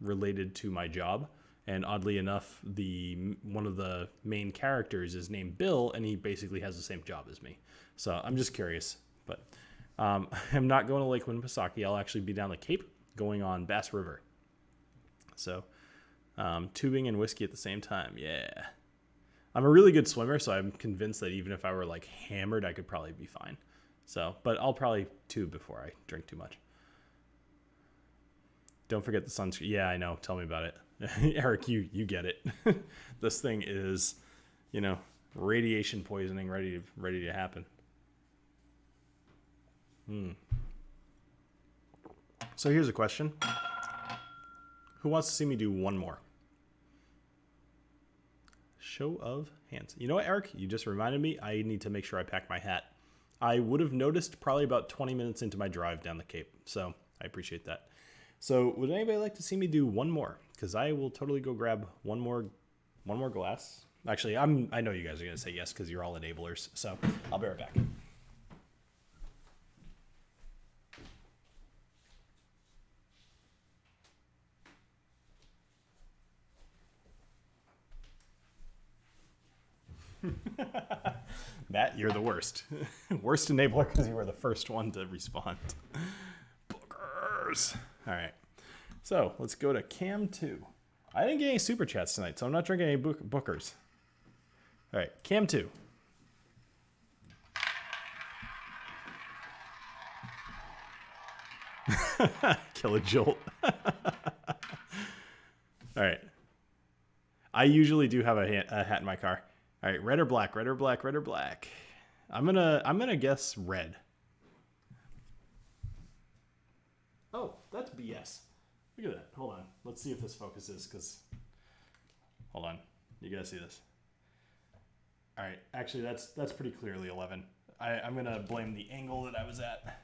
related to my job. And oddly enough, one of the main characters is named Bill, and he basically has the same job as me. So I'm just curious. But I'm not going to Lake Winnipesaukee. I'll actually be down the Cape going on Bass River. So tubing and whiskey at the same time. Yeah. I'm a really good swimmer, so I'm convinced that even if I were like hammered, I could probably be fine. So, but I'll probably tube before I drink too much. Don't forget the sunscreen. Yeah, I know. Tell me about it. Eric, you get it. This thing is, radiation poisoning ready to happen. So here's a question. Who wants to see me do one more? Show of hands. You know what, Eric? You just reminded me I need to make sure I pack my hat. I would have noticed probably about 20 minutes into my drive down the Cape. So I appreciate that. So would anybody like to see me do one more? Because I will totally go grab one more glass. Actually, I know you guys are going to say yes because you're all enablers. So I'll be right back. Matt, you're the worst. Worst enabler because you were the first one to respond. Bookers. All right. So let's go to Cam 2. I didn't get any super chats tonight, so I'm not drinking any bookers. All right, Cam 2. Kill a jolt. All right. I usually do have a hat in my car. All right, red or black, red or black, red or black. I'm gonna guess red. Oh, that's BS. Look at that. Hold on. Let's see if this focuses, because... Hold on. You gotta see this. All right. Actually, that's pretty clearly 11. I'm going to blame the angle that I was at.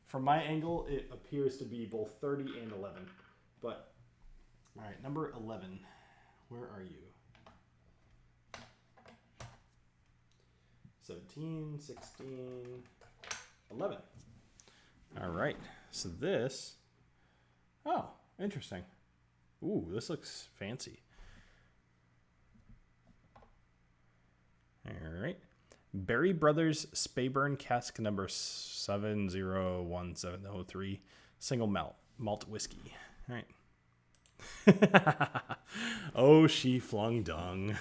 From my angle, it appears to be both 30 and 11. But, all right, number 11. Where are you? 17, 16, 11. All right. So this... Oh, interesting. Ooh, this looks fancy. All right. Berry Brothers Spayburn Cask number 701703 single malt whiskey. All right. Oh, she flung dung.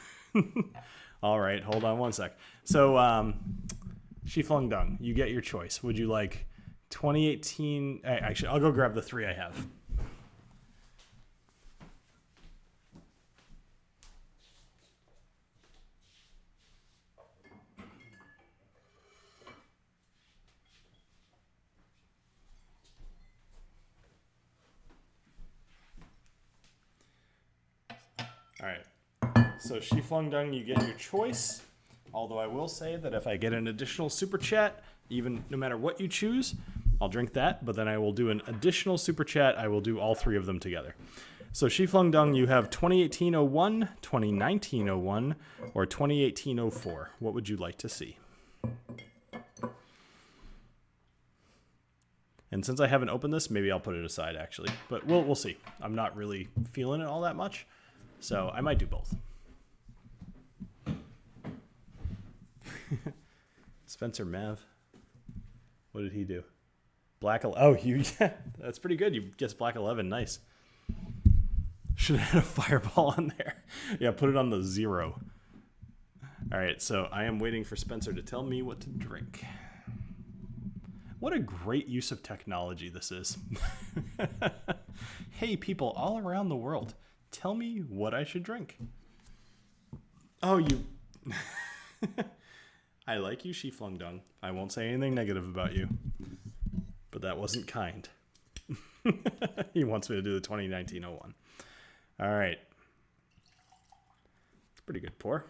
All right, hold on one sec. So, she flung dung. You get your choice. Would you like 2018? Actually, I'll go grab the 3 I have. All right. So she flung dung, you get your choice. Although I will say that if I get an additional super chat, Even no matter what you choose, I'll drink that, but then I will do an additional super chat. I will do all three of them together. So She Flung Dung, you have 2018-01, 2019-01, or 2018-04. What would you like to see? And since I haven't opened this, maybe I'll put it aside, actually. But we'll see. I'm not really feeling it all that much, so I might do both. Spencer Mav. What did he do? Black. Oh, you. Yeah, that's pretty good. You guessed Black 11. Nice. Should have had a fireball on there. Yeah, put it on the 0. All right, so I am waiting for Spencer to tell me what to drink. What a great use of technology this is. Hey, people all around the world, tell me what I should drink. Oh, you... I like you, She Flung Dung. I won't say anything negative about you. But that wasn't kind. He wants me to do the 2019-01. All right. It's a pretty good pour.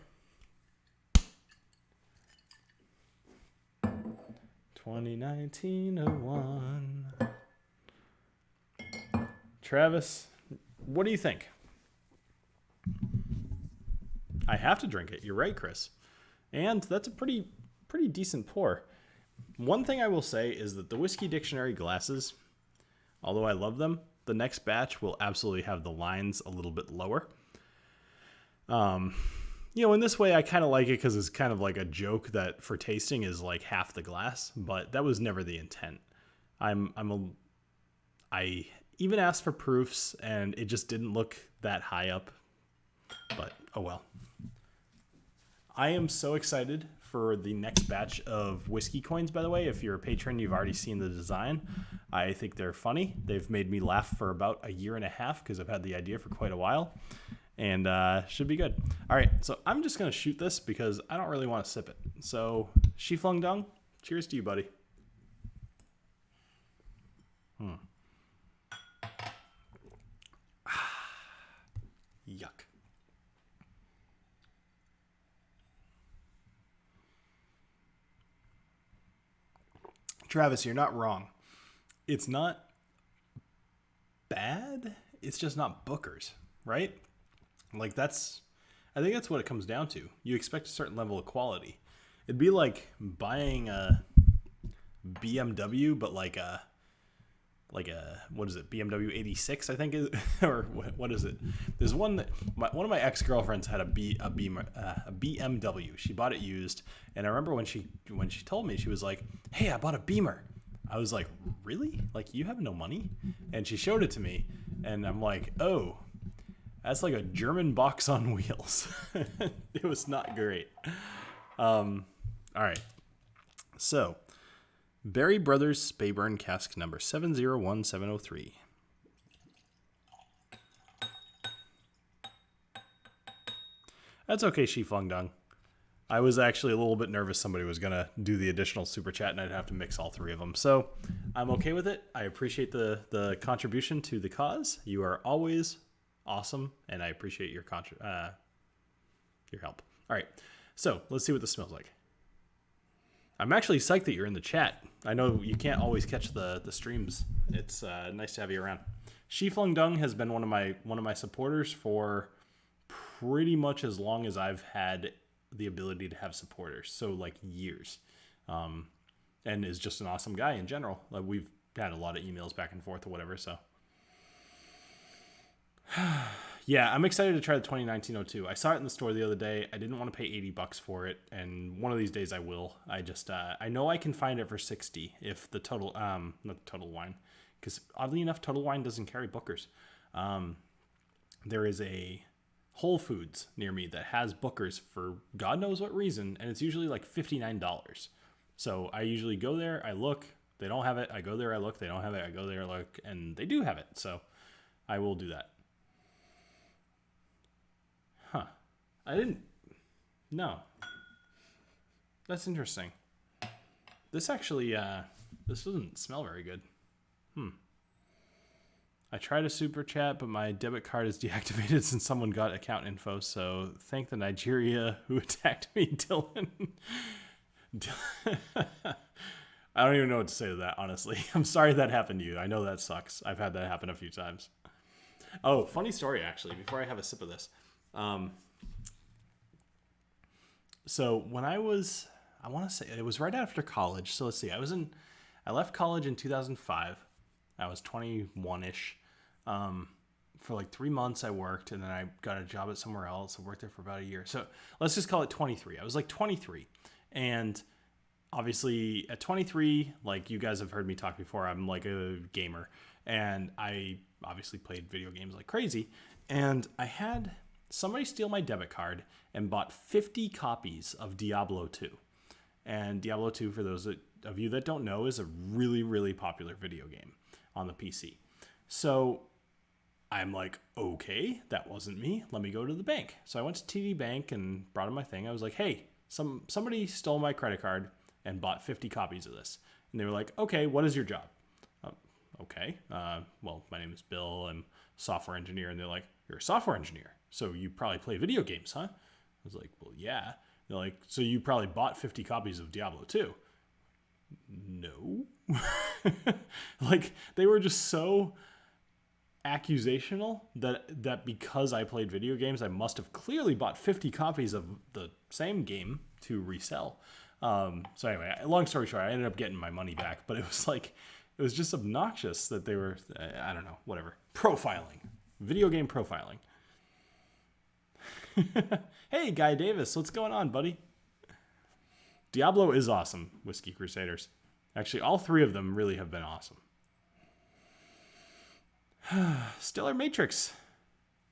2019-01. Travis, what do you think? I have to drink it. You're right, Chris. And that's a pretty decent pour. One thing I will say is that the Whiskey Dictionary glasses, although I love them, the next batch will absolutely have the lines a little bit lower. In this way, I kind of like it because it's kind of like a joke that for tasting is like half the glass, but that was never the intent. I even asked for proofs and it just didn't look that high up, but oh well. I am so excited for the next batch of whiskey coins, by the way. If you're a patron, you've already seen the design. I think they're funny. They've made me laugh for about a year and a half because I've had the idea for quite a while. And should be good. All right, so I'm just going to shoot this because I don't really want to sip it. So, She Flung Dung, cheers to you, buddy. Yuck. Travis, you're not wrong. It's not bad. It's just not Booker's, right? Like I think that's what it comes down to. You expect a certain level of quality. It'd be like buying a BMW, but like a what is it? BMW 86, I think, or what is it? There's one that one of my ex-girlfriends had a BMW. She bought it used, and I remember when she told me, she was like, "Hey, I bought a Beamer." I was like, "Really? Like you have no money?" And she showed it to me, and I'm like, "Oh, that's like a German box on wheels." It was not great. All right, so. Berry Brothers Speyburn cask number 701703. That's okay, She Flung Dung. I was actually a little bit nervous somebody was going to do the additional super chat and I'd have to mix all three of them. So I'm okay with it. I appreciate the contribution to the cause. You are always awesome, and I appreciate your help. All right, so let's see what this smells like. I'm actually psyched that you're in the chat. I know you can't always catch the streams. It's nice to have you around. She Flung Dung has been one of my supporters for pretty much as long as I've had the ability to have supporters. So like years, and is just an awesome guy in general. Like we've had a lot of emails back and forth or whatever. So yeah, I'm excited to try the 2019-02. I saw it in the store the other day. I didn't want to pay $80 for it, and one of these days I will. I just I know I can find it for $60 if the Total not the Total Wine, because oddly enough Total Wine doesn't carry Booker's. There is a Whole Foods near me that has Booker's for God knows what reason, and it's usually like $59. So I usually go there, I look, they don't have it. I go there, I look, they don't have it. I go there, I look, and they do have it. So I will do that. Huh. I didn't... No. That's interesting. This actually, this doesn't smell very good. I tried a super chat, but my debit card is deactivated since someone got account info, so thank the Nigeria who attacked me, Dylan. I don't even know what to say to that, honestly. I'm sorry that happened to you. I know that sucks. I've had that happen a few times. Oh, funny story, actually, before I have a sip of this. So when I want to say it was right after college. So let's see. I left college in 2005. I was 21-ish. For like 3 months I worked, and then I got a job at somewhere else. I worked there for about a year. So let's just call it 23. I was like 23. And obviously at 23, like you guys have heard me talk before, I'm like a gamer. And I obviously played video games like crazy. And I had somebody steal my debit card and bought 50 copies of Diablo 2. And Diablo 2, for those of you that don't know, is a really, really popular video game on the PC. So I'm like, okay, that wasn't me. Let me go to the bank. So I went to TD Bank and brought him my thing. I was like, hey, somebody stole my credit card and bought 50 copies of this. And they were like, okay, what is your job? Okay. Well, my name is Bill. I'm a software engineer. And they're like, you're a software engineer, so you probably play video games, huh? I was like, well, yeah. They're like, so you probably bought 50 copies of Diablo 2. No. Like, they were just so accusational that because I played video games, I must have clearly bought 50 copies of the same game to resell. So anyway, long story short, I ended up getting my money back, but it was just obnoxious that they were, I don't know, whatever. Profiling. Video game profiling. Hey, Guy Davis, what's going on, buddy? Diablo is awesome, Whiskey Crusaders. Actually, all three of them really have been awesome. Stellar Matrix.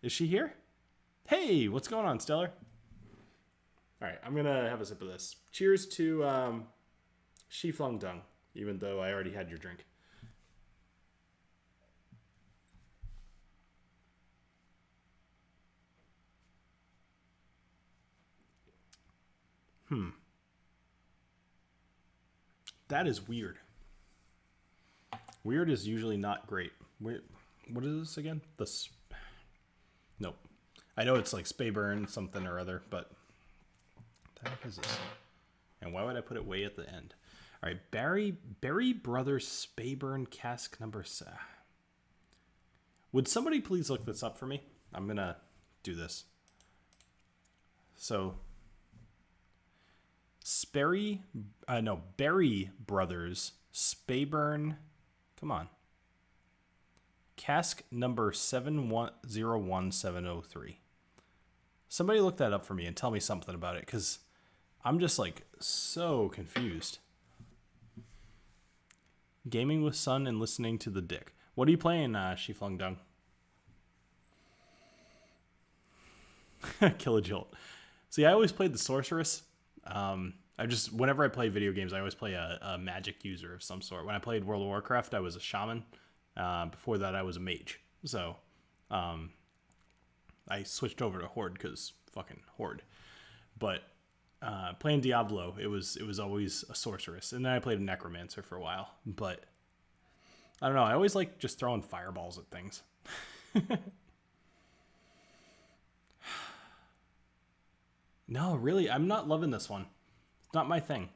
Is she here? Hey, what's going on, Stellar? All right, I'm going to have a sip of this. Cheers to Shi Flung Dung, even though I already had your drink. That is weird. Weird is usually not great. Wait, what is this again? Nope. I know it's like Spayburn something or other, but what the heck is this? And why would I put it way at the end? All right, Berry Brothers Spayburn cask number 7. Would somebody please look this up for me? I'm gonna do this. So, Berry Brothers Spayburn. Come on. Cask number 7101703. Somebody look that up for me and tell me something about it, because I'm just like so confused. Gaming with Sun and listening to the Dick. What are you playing, Shi Flung Dung? Killajolt. See, I always played the Sorceress. Whenever I play video games, I always play a magic user of some sort. When I played World of Warcraft, I was a shaman. Before that, I was a mage. So, I switched over to Horde because fucking Horde. But playing Diablo, it was always a sorceress, and then I played a necromancer for a while. But I don't know. I always like just throwing fireballs at things. No, really, I'm not loving this one. It's not my thing.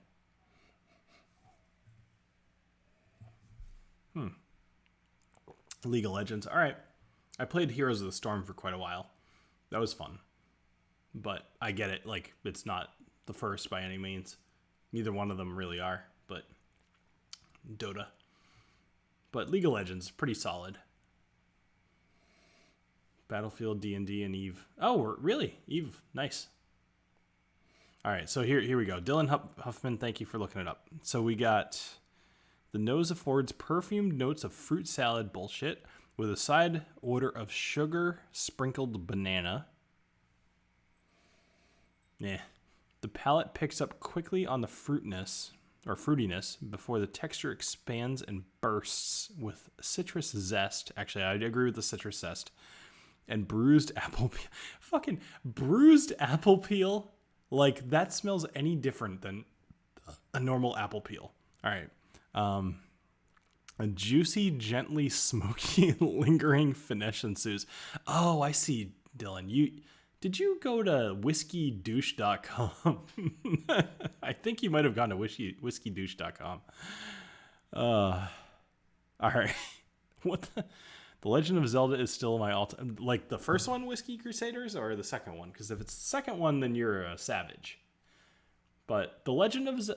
League of Legends. All right. I played Heroes of the Storm for quite a while. That was fun. But I get it. Like, it's not the first by any means. Neither one of them really are. But Dota. But League of Legends, pretty solid. Battlefield, D&D, and EVE. Oh, really? EVE. Nice. All right, so here we go. Dylan Huffman, thank you for looking it up. So we got the Nose of Horde's perfumed notes of fruit salad bullshit with a side order of sugar sprinkled banana. Yeah. The palate picks up quickly on the fruitiness before the texture expands and bursts with citrus zest. Actually, I agree with the citrus zest. And bruised apple peel. Fucking bruised apple peel. Like, that smells any different than a normal apple peel. All right. A juicy, gently smoky, lingering finesse ensues. Oh, I see, Dylan. Did you go to whiskydouche.com? I think you might have gone to whiskydouche.com. All right. What the Legend of Zelda is still my all-time. Like the first one, Whiskey Crusaders, or the second one? Because if it's the second one, then you're a savage. But the Legend of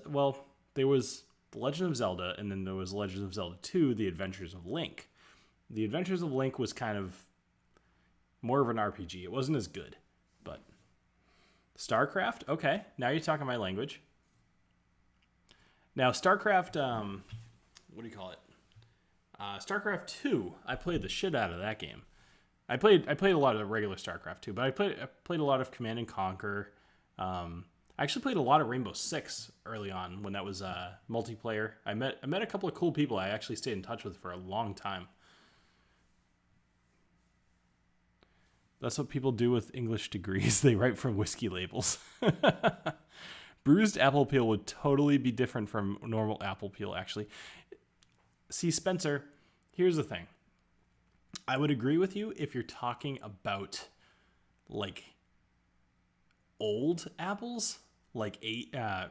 there was the Legend of Zelda, and then there was Legend of Zelda 2: The Adventures of Link. The Adventures of Link was kind of more of an RPG. It wasn't as good, but StarCraft. Okay, now you're talking my language. Now StarCraft. What do you call it? StarCraft 2, I played the shit out of that game. I played a lot of regular StarCraft 2, but I played a lot of Command and Conquer. I actually played a lot of Rainbow Six early on when that was multiplayer. I met a couple of cool people I actually stayed in touch with for a long time. That's what people do with English degrees. They write from whiskey labels. Bruised apple peel would totally be different from normal apple peel, actually. See, Spencer, here's the thing. I would agree with you if you're talking about, like, old apples. Like, I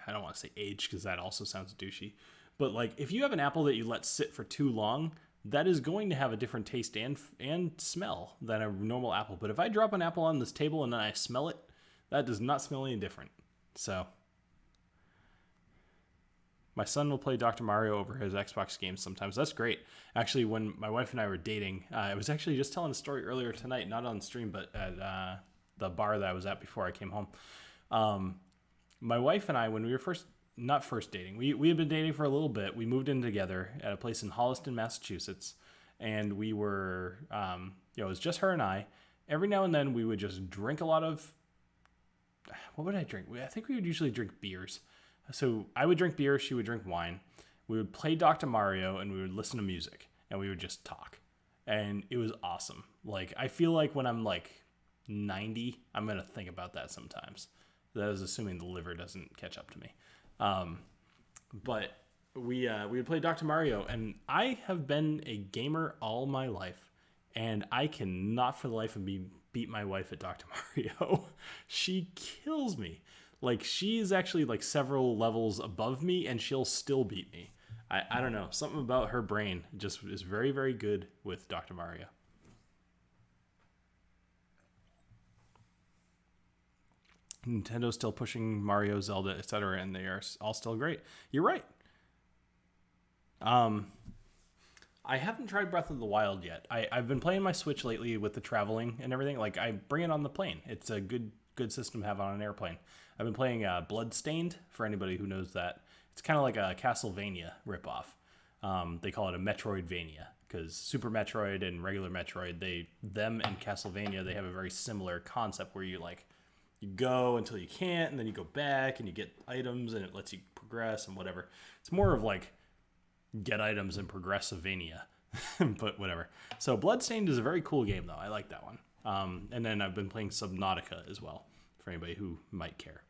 don't want to say aged because that also sounds douchey. But, like, if you have an apple that you let sit for too long, that is going to have a different taste and smell than a normal apple. But if I drop an apple on this table and then I smell it, that does not smell any different. So my son will play Dr. Mario over his Xbox games sometimes. That's great. Actually, when my wife and I were dating, I was actually just telling a story earlier tonight, not on stream, but at the bar that I was at before I came home. My wife and I, when we were not first dating, we had been dating for a little bit. We moved in together at a place in Holliston, Massachusetts, and we were, it was just her and I. Every now and then we would just drink a lot of, what would I drink? I think we would usually drink beers. So I would drink beer, she would drink wine. We would play Dr. Mario, and we would listen to music, and we would just talk. And it was awesome. Like, I feel like when I'm like 90, I'm going to think about that sometimes. That is assuming the liver doesn't catch up to me. But we would play Dr. Mario, and I have been a gamer all my life, and I cannot for the life of me beat my wife at Dr. Mario. She kills me. Like, she's actually like several levels above me, and she'll still beat me. I don't know. Something about her brain just is very, very good with Dr. Mario. Nintendo's still pushing Mario, Zelda, etc., and they are all still great. You're right. I haven't tried Breath of the Wild yet. I've been playing my Switch lately with the traveling and everything. Like, I bring it on the plane. It's a good system to have on an airplane. I've been playing Bloodstained, for anybody who knows that. It's kind of like a Castlevania ripoff. They call it a Metroidvania, because Super Metroid and regular Metroid, them and Castlevania, they have a very similar concept where you go until you can't, and then you go back and you get items, and it lets you progress and whatever. It's more of like get items and progressivania, but whatever. So Bloodstained is a very cool game, though. I like that one. And then I've been playing Subnautica as well, for anybody who might care.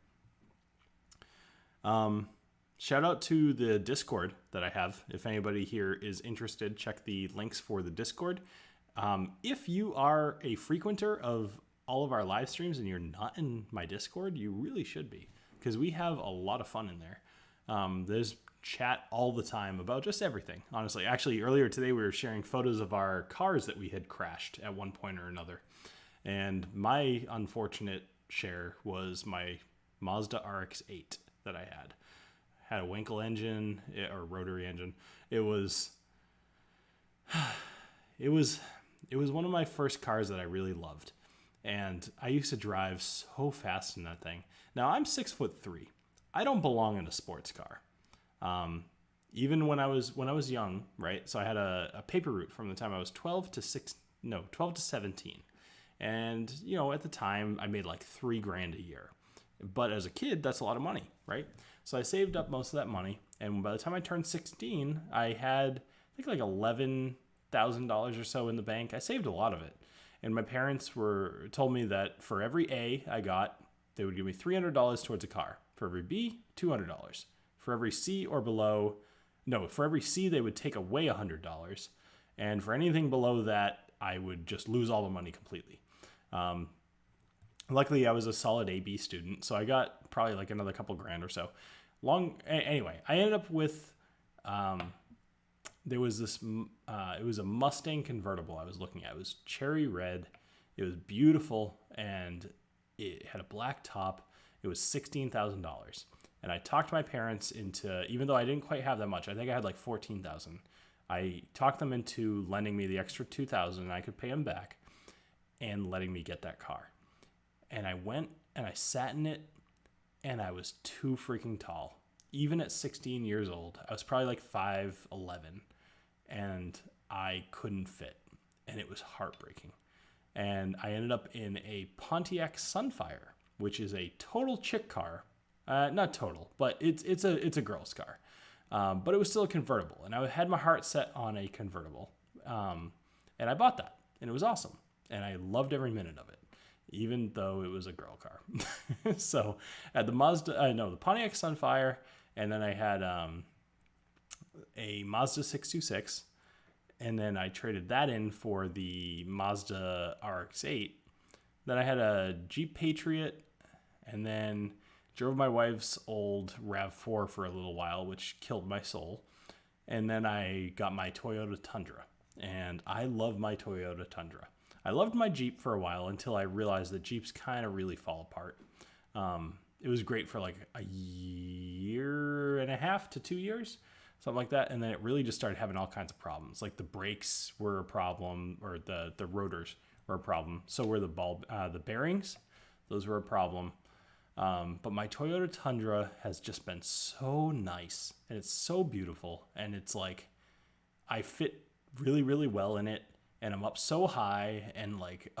Shout out to the Discord that I have. If anybody here is interested, check the links for the Discord. If you are a frequenter of all of our live streams and you're not in my Discord, you really should be, because we have a lot of fun in there. There's chat all the time about just everything, honestly. Actually, earlier today we were sharing photos of our cars that we had crashed at one point or another. And my unfortunate share was my Mazda RX-8 that I had. Had a Winkle engine, or rotary engine. It was one of my first cars that I really loved. And I used to drive so fast in that thing. Now, I'm 6'3". I don't belong in a sports car. Even when I was young, right? So I had a paper route from the time I was 12 to 17. And, at the time I made like $3,000 a year. But as a kid, that's a lot of money, right? So I saved up most of that money. And by the time I turned 16, I had, I think, like $11,000 or so in the bank. I saved a lot of it. And my parents told me that for every A I got, they would give me $300 towards a car. For every B, $200. For every C or below, for every C, they would take away $100. And for anything below that, I would just lose all the money completely. Luckily, I was a solid AB student, so I got probably like another couple grand or so. Anyway, I ended up with there was this. It was a Mustang convertible I was looking at. It was cherry red. It was beautiful, and it had a black top. It was $16,000, and I talked my parents into, even though I didn't quite have that much. I think I had like 14,000. I talked them into lending me the extra 2,000, and I could pay them back, and letting me get that car. And I went and I sat in it, and I was too freaking tall. Even at 16 years old, I was probably like 5'11", and I couldn't fit, and it was heartbreaking. And I ended up in a Pontiac Sunfire, which is a total chick car. Not total, but it's a girl's car. But it was still a convertible, and I had my heart set on a convertible. And I bought that, and it was awesome, and I loved every minute of it, even though it was a girl car. So at the the Pontiac Sunfire, and then I had a Mazda 626, and then I traded that in for the Mazda RX-8. Then I had a Jeep Patriot, and then drove my wife's old RAV4 for a little while, which killed my soul. And then I got my Toyota Tundra, and I love my Toyota Tundra. I loved my Jeep for a while until I realized that Jeeps kind of really fall apart. It was great for like a year and a half to 2 years, something like that. And then it really just started having all kinds of problems. Like the brakes were a problem, or the rotors were a problem. So were the bearings. Those were a problem. But my Toyota Tundra has just been so nice, and it's so beautiful. And it's like, I fit really, really well in it, and I'm up so high, and like,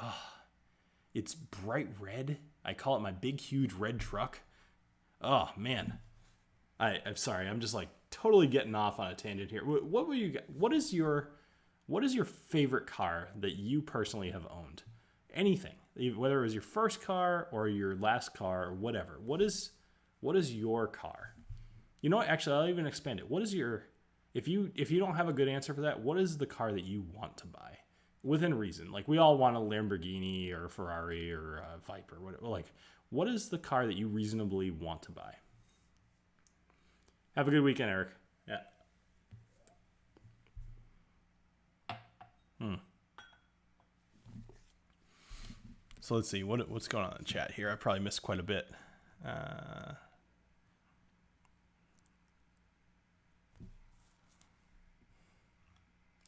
it's bright red. I call it my big, huge red truck. Oh man. I'm sorry. I'm just like totally getting off on a tangent here. What is your favorite car that you personally have owned? Anything, whether it was your first car or your last car or whatever. What is your car? You know what? Actually, I'll even expand it. What is your, if you don't have a good answer for that, what is the car that you want to buy? Within reason. Like, we all want a Lamborghini or a Ferrari or a Viper. Like, what is the car that you reasonably want to buy? Have a good weekend, Eric. Yeah. So let's see what's going on in the chat here. I probably missed quite a bit.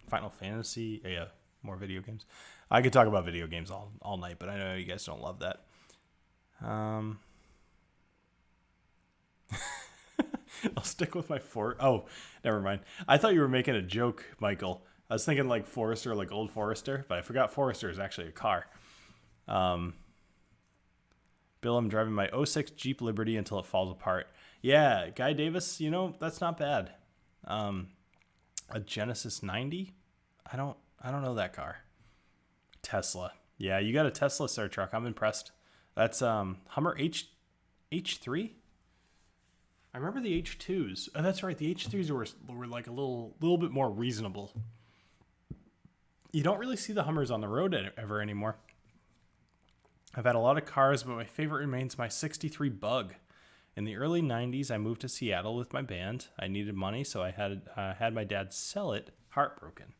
Final Fantasy, yeah, more video games. I could talk about video games all night, but I know you guys don't love that. I'll stick with my Oh, never mind. I thought you were making a joke, Michael. I was thinking like Forester, like old Forester, but I forgot Forester is actually a car. Bill, I'm driving my 06 Jeep Liberty until it falls apart. Yeah, Guy Davis, that's not bad. A Genesis 90? I don't know that car. Tesla. Yeah, you got a Tesla, sir, truck. I'm impressed. That's Hummer H3? I remember the H2s. Oh, that's right. The H3s were like a little bit more reasonable. You don't really see the Hummers on the road ever anymore. I've had a lot of cars, but my favorite remains my 63 Bug. In the early 90s, I moved to Seattle with my band. I needed money, so I had my dad sell it, heartbroken.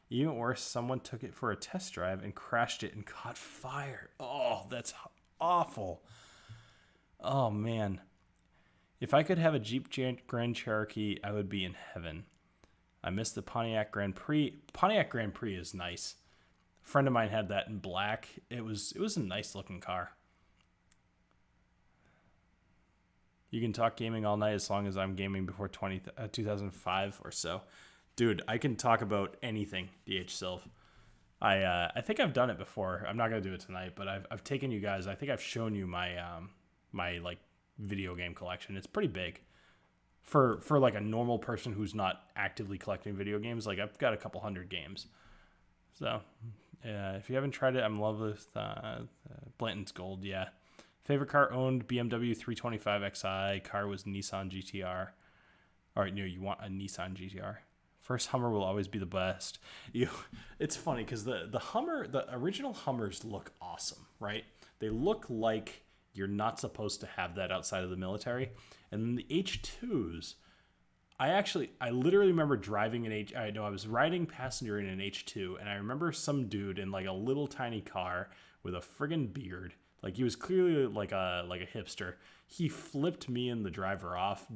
Even worse, someone took it for a test drive and crashed it and caught fire. Oh, that's awful. Oh, man. If I could have a Jeep Grand Cherokee, I would be in heaven. I miss the Pontiac Grand Prix. Pontiac Grand Prix is nice. A friend of mine had that in black. It was a nice looking car. You can talk gaming all night as long as I'm gaming before 2005 or so. Dude, I can talk about anything, DH Sylv. I think I've done it before. I'm not going to do it tonight, but I've taken you guys. I think I've shown you my my like video game collection. It's pretty big. For like a normal person who's not actively collecting video games, like I've got a couple hundred games. So, if you haven't tried it, I'm in love with Blanton's Gold. Yeah. Favorite car owned, BMW 325xi. Car was Nissan GTR. All right, you want a Nissan GTR. First Hummer will always be the best. It's funny because the Hummer, the original Hummers look awesome, right? They look like you're not supposed to have that outside of the military. And then the H2s, I literally remember driving I was riding passenger in an H2, and I remember some dude in like a little tiny car with a friggin' beard. Like he was clearly like a hipster. He flipped me and the driver off,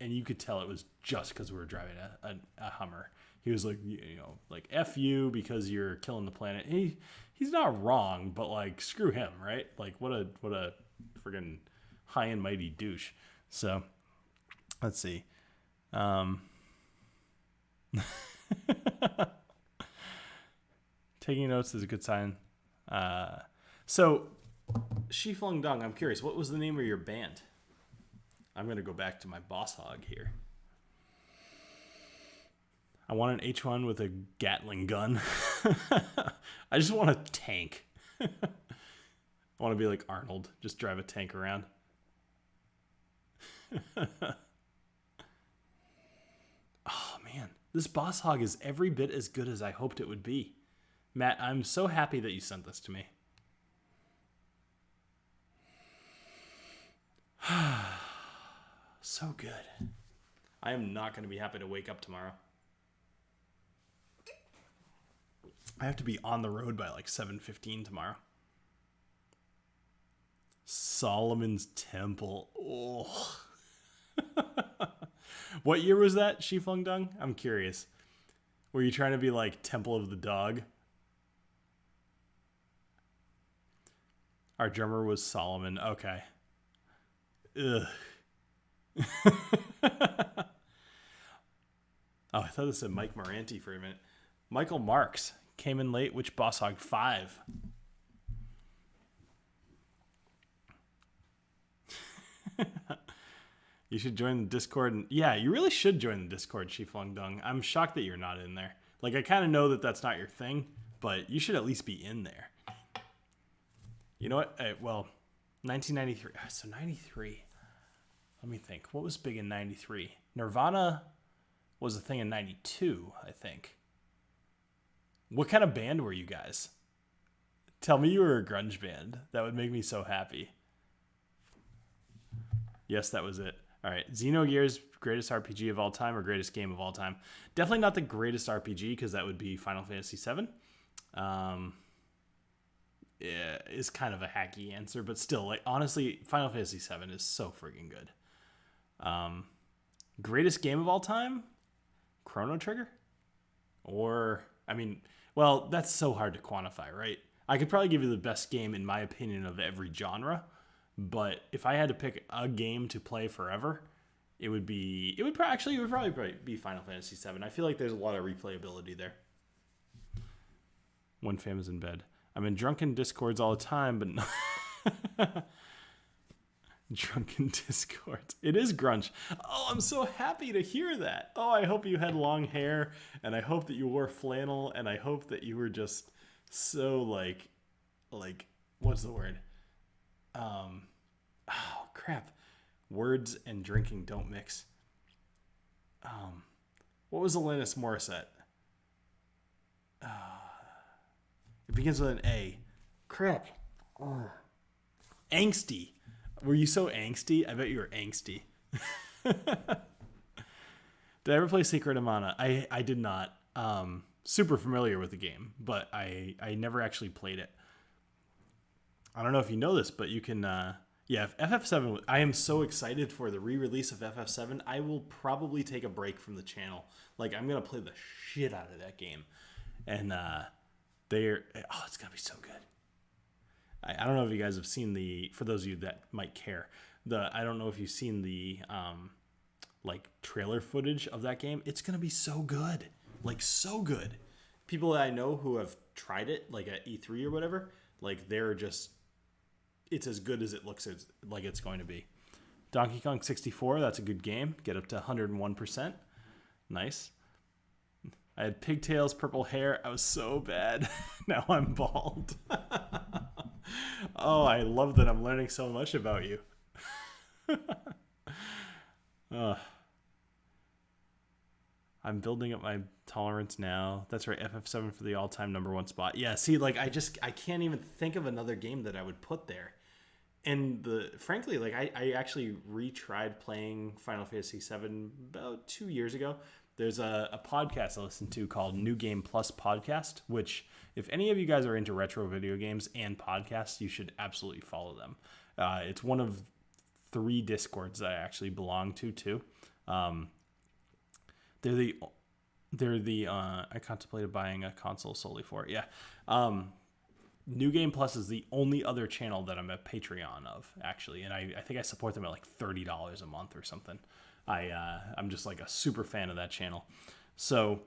and you could tell it was just because we were driving a Hummer. He was like, like F you because you're killing the planet. He's not wrong, but like screw him, right? Like what a friggin' high and mighty douche. So let's see. Taking notes is a good sign. So Shi Flung Dong, I'm curious, what was the name of your band? I'm going to go back to my boss hog here. I want an H1 with a Gatling gun. I just want a tank. I want to be like Arnold, just drive a tank around. Oh, man. This boss hog is every bit as good as I hoped it would be. Matt, I'm so happy that you sent this to me. So good. I am not going to be happy to wake up tomorrow. I have to be on the road by like 7:15 tomorrow. Solomon's Temple. Oh. What year was that, Shi Flung Dong? I'm curious. Were you trying to be like Temple of the Dog? Our drummer was Solomon. Okay. Ugh. Oh, I thought this said Mike Moranti for a minute. Michael Marks came in late. Which boss hog? 5. You should join the Discord. And yeah, you really should join the Discord, Shi Flung Dong. I'm shocked that you're not in there. Like, I kind of know that that's not your thing, but you should at least be in there. You know what? Well, 1993. So 93. Let me think. What was big in 93? Nirvana was a thing in 92, I think. What kind of band were you guys? Tell me you were a grunge band. That would make me so happy. Yes, that was it. All right. Xenogears, greatest RPG of all time or greatest game of all time? Definitely not the greatest RPG because that would be Final Fantasy VII. Yeah, is kind of a hacky answer, but still, like, honestly, Final Fantasy VII is so freaking good. Greatest game of all time? Chrono Trigger? Or, I mean, well, that's so hard to quantify, right? I could probably give you the best game, in my opinion, of every genre, but if I had to pick a game to play forever, it would probably be Final Fantasy VII. I feel like there's a lot of replayability there. When Fam is in bed. I'm in drunken discords all the time, but no. Drunken discords. It is grunge. Oh, I'm so happy to hear that. Oh, I hope you had long hair, and I hope that you wore flannel, and I hope that you were just so like, what's the word? Oh, crap. Words and drinking don't mix. What was Alanis Morissette? It begins with an A. Crap. Oh. Angsty. Were you so angsty? I bet you were angsty. Did I ever play Secret of Mana? I did not. Super familiar with the game, but I never actually played it. I don't know if you know this, but you can... yeah, if FF7... I am so excited for the re-release of FF7. I will probably take a break from the channel. Like, I'm going to play the shit out of that game. And it's going to be so good. I don't know if you guys have seen for those of you that might care, I don't know if you've seen the like trailer footage of that game. It's going to be so good. Like, so good. People that I know who have tried it, like at E3 or whatever, like they're just, it's as good as it looks like it's going to be. Donkey Kong 64, that's a good game. Get up to 101%. Nice. I had pigtails, purple hair. I was so bad. Now I'm bald. Oh, I love that I'm learning so much about you. I'm building up my tolerance now. That's right, FF7 for the all-time #1 spot. Yeah, see, like I can't even think of another game that I would put there. And frankly, like I actually retried playing Final Fantasy VII about 2 years ago. There's a podcast I listen to called New Game Plus Podcast, which if any of you guys are into retro video games and podcasts, you should absolutely follow them. It's one of 3 Discords that I actually belong to too. They're the I contemplated buying a console solely for it. Yeah. New Game Plus is the only other channel that I'm a Patreon of, actually, and I think I support them at like $30 a month or something. I'm just like a super fan of that channel. So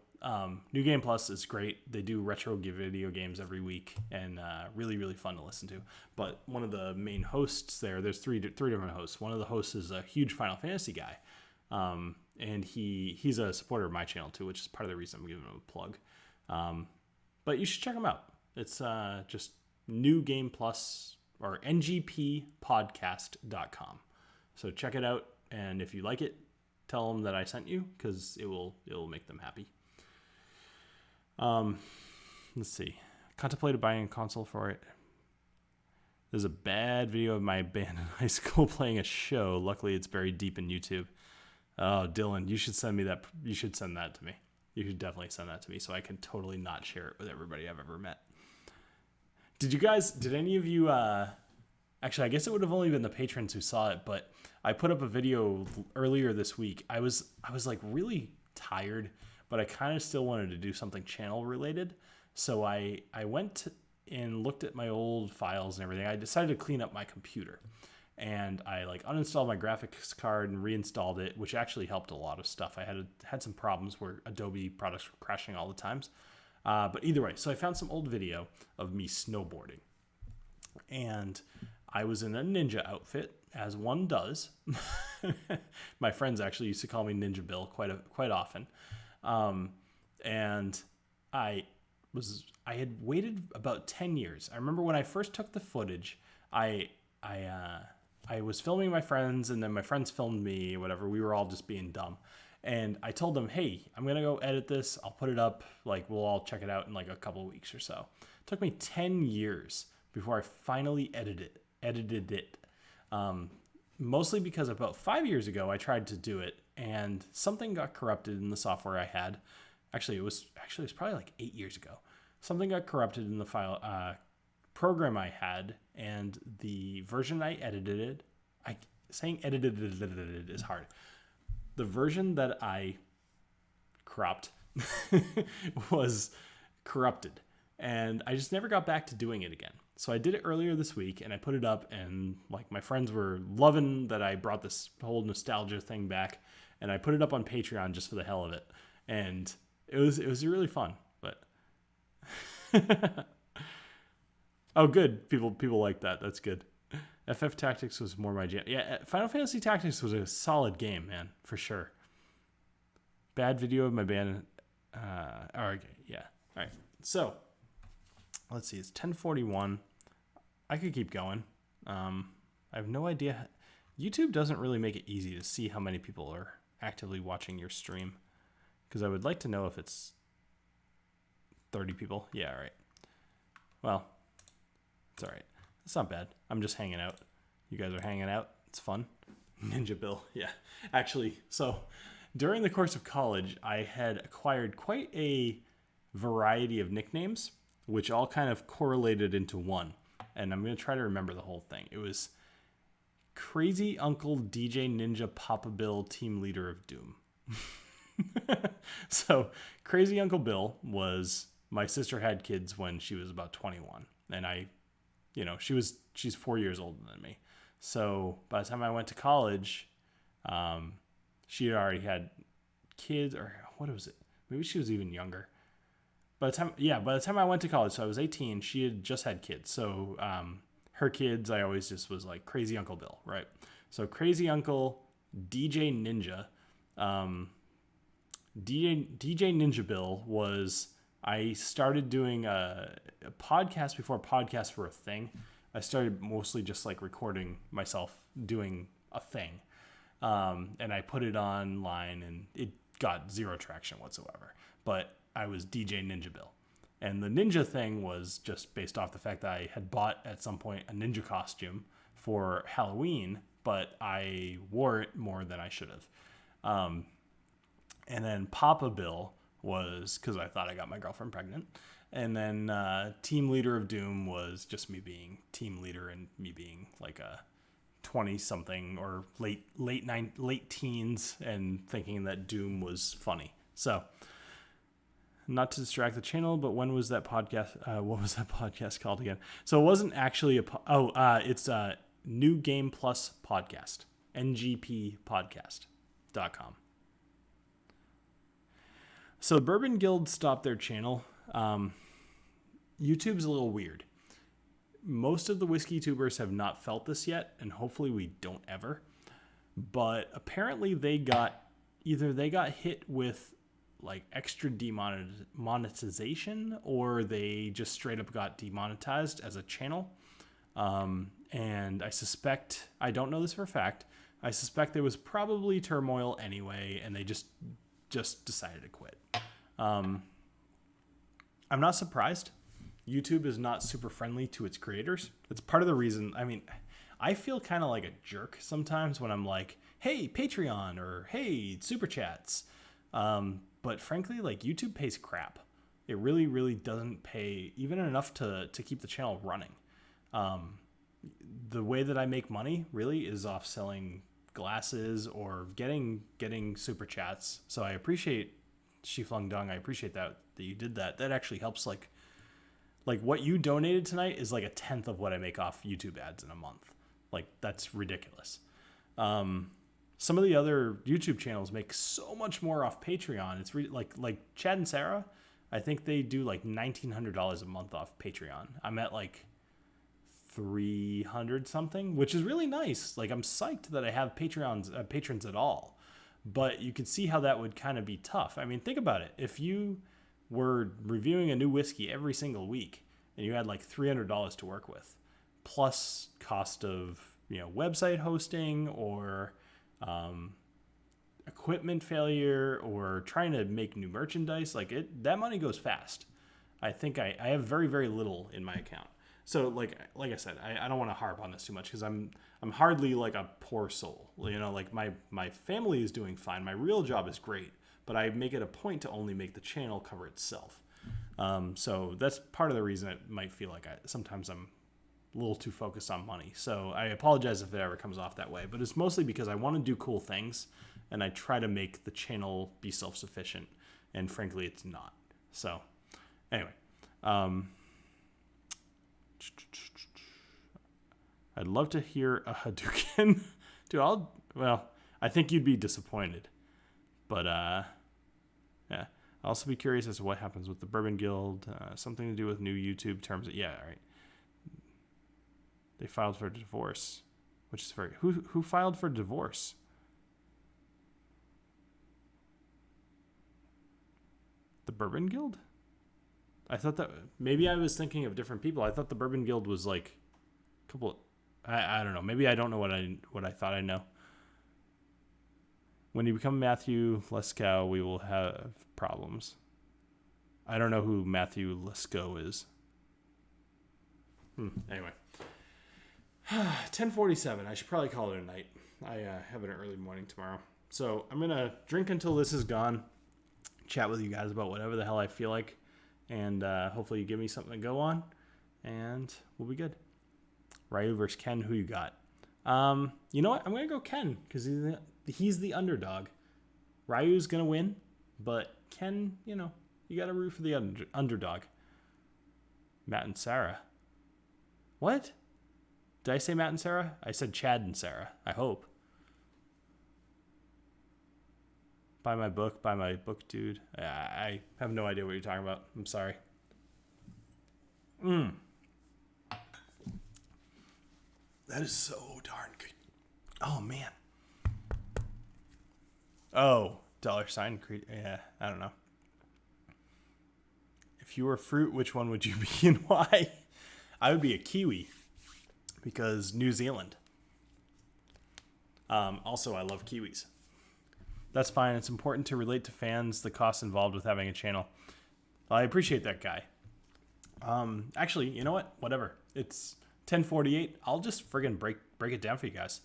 New Game Plus is great. They do retro video games every week, and really, really fun to listen to. But one of the main hosts there's three different hosts. One of the hosts is a huge Final Fantasy guy, and he's a supporter of my channel too, which is part of the reason I'm giving him a plug. But you should check him out. It's just New Game Plus or ngppodcast.com. So check it out, and if you like it, tell them that I sent you, because it will make them happy. Let's see. Contemplated buying a console for it. There's a bad video of my band in high school playing a show. Luckily, it's buried deep in YouTube. Oh, Dylan, you should send me that. You should send that to me. You should definitely send that to me so I can totally not share it with everybody I've ever met. Did any of you, actually, I guess it would have only been the patrons who saw it, but I put up a video earlier this week. I was like really tired, but I kind of still wanted to do something channel related. So I went and looked at my old files and everything. I decided to clean up my computer, and I like uninstalled my graphics card and reinstalled it, which actually helped a lot of stuff. I had some problems where Adobe products were crashing all the times. But either way, so I found some old video of me snowboarding, and I was in a ninja outfit, as one does. My friends actually used to call me Ninja Bill quite often. And I had waited about 10 years. I remember when I first took the footage, I was filming my friends, and then my friends filmed me, whatever. We were all just being dumb. And I told them, hey, I'm going to go edit this. I'll put it up. Like, we'll all check it out in like a couple of weeks or so. It took me 10 years before I finally edited it. Mostly because about 5 years ago, I tried to do it, and something got corrupted in the software I had. It was probably like 8 years ago. Something got corrupted in the file program I had, and the version I edited it. Saying edited is hard. The version that I cropped was corrupted, and I just never got back to doing it again. So I did it earlier this week, and I put it up, and like my friends were loving that I brought this whole nostalgia thing back, and I put it up on Patreon just for the hell of it, and it was really fun. But oh, good, people like that. That's good. FF Tactics was more my jam. Yeah, Final Fantasy Tactics was a solid game, man, for sure. Bad video of my band. Okay, yeah. All right. So, let's see. It's 10:41. I could keep going. I have no idea. YouTube doesn't really make it easy to see how many people are actively watching your stream, because I would like to know if it's 30 people. Yeah, all right. Well, it's all right. It's not bad. I'm just hanging out. You guys are hanging out. It's fun. Ninja Bill. Yeah. Actually, so during the course of college, I had acquired quite a variety of nicknames, which all kind of correlated into one. And I'm going to try to remember the whole thing. It was Crazy Uncle DJ Ninja Papa Bill, Team Leader of Doom. So Crazy Uncle Bill was, my sister had kids when she was about 21. And she's 4 years older than me. So by the time I went to college, she had already had kids, or what was it? Maybe she was even younger. By the time I went to college, so I was 18, she had just had kids. So her kids, I always just was like Crazy Uncle Bill, right? So Crazy Uncle, DJ Ninja. DJ Ninja Bill was, I started doing a podcast before podcasts were a thing. I started mostly just like recording myself doing a thing. And I put it online, and got zero traction whatsoever. But I was DJ Ninja Bill. And the ninja thing was just based off the fact that I had bought at some point a ninja costume for Halloween, but I wore it more than I should have. And then Papa Bill was because I thought I got my girlfriend pregnant. And then Team Leader of Doom was just me being team leader and me being like a 20-something or late teens and thinking that Doom was funny. So, not to distract the channel, but when was that podcast? What was that podcast called again? So it wasn't actually it's New Game Plus Podcast, ngppodcast.com. So the Bourbon Guild stopped their channel. YouTube's a little weird. Most of the whiskey tubers have not felt this yet, and hopefully we don't ever. But apparently they got hit with like extra demonetization, or they just straight up got demonetized as a channel. And I don't know this for a fact, I suspect there was probably turmoil anyway, and they just decided to quit. I'm not surprised. YouTube is not super friendly to its creators. It's part of the reason. I mean, I feel kind of like a jerk sometimes when I'm like, hey, Patreon, or hey, Super Chats. But frankly, like, YouTube pays crap. It really, really doesn't pay even enough to keep the channel running. The way that I make money really is off selling glasses or getting Super Chats. So I appreciate Shiflung Dung. I appreciate that you did that. That actually helps. Like what you donated tonight is like 1/10 of what I make off YouTube ads in a month. Like, that's ridiculous. Some of the other YouTube channels make so much more off Patreon. It's like Chad and Sarah. I think they do like $1,900 a month off Patreon. I'm at like 300 something, which is really nice. Like, I'm psyched that I have patrons at all. But you can see how that would kind of be tough. I mean, think about it. If you were reviewing a new whiskey every single week and you had like $300 to work with, plus cost of, website hosting or equipment failure or trying to make new merchandise, that money goes fast. I think I have very, very little in my account. So like I said, I don't want to harp on this too much because I'm hardly like a poor soul. Like my family is doing fine. My real job is great, but I make it a point to only make the channel cover itself. So that's part of the reason it might feel like sometimes I'm a little too focused on money. So I apologize if it ever comes off that way, but it's mostly because I want to do cool things and I try to make the channel be self-sufficient, and frankly, it's not. So anyway, I'd love to hear a Hadouken. Dude, I think you'd be disappointed, but yeah. I'll also be curious as to what happens with the Bourbon Guild, something to do with new YouTube terms. Yeah, all right. They filed for divorce, which is very... Who filed for divorce? The Bourbon Guild? I thought that... Maybe I was thinking of different people. I thought the Bourbon Guild was like a couple... I don't know. Maybe I don't know what I thought I know. When you become Matthew Leskow, we will have problems. I don't know who Matthew Leskow is. Anyway. 10:47. I should probably call it a night. I have an early morning tomorrow. So I'm going to drink until this is gone, chat with you guys about whatever the hell I feel like, and hopefully you give me something to go on, and we'll be good. Ryu versus Ken, who you got? You know what? I'm going to go Ken, because he's the underdog. Ryu's going to win, but Ken, you got to root for the underdog. Matt and Sarah. What? Did I say Matt and Sarah? I said Chad and Sarah, I hope. Buy my book, dude. I have no idea what you're talking about. I'm sorry. That is so darn good. Oh, man. Oh, $sign. Yeah, I don't know. If you were fruit, which one would you be and why? I would be a kiwi. Because New Zealand. Also, I love kiwis. That's fine. It's important to relate to fans the costs involved with having a channel. I appreciate that, guy. Actually, you know what? Whatever. It's 10:48. I'll just friggin' break it down for you guys.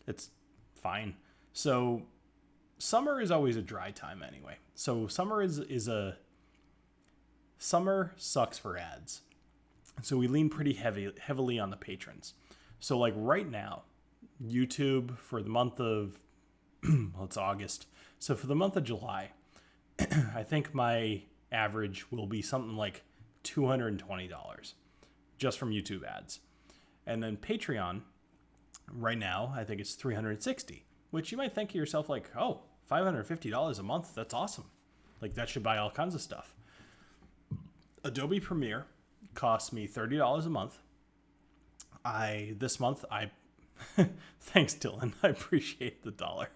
It's fine. So summer is always a dry time anyway. So summer summer sucks for ads. So we lean pretty heavily on the patrons. So like right now, YouTube for the month of well, it's August. So for the month of July, I think my average will be something like $220 just from YouTube ads. And then Patreon right now, I think it's $360, which you might think to yourself like, oh, $550 a month. That's awesome. Like that should buy all kinds of stuff. Adobe Premiere costs me $30 a month. This month, thanks Dylan. I appreciate the dollar.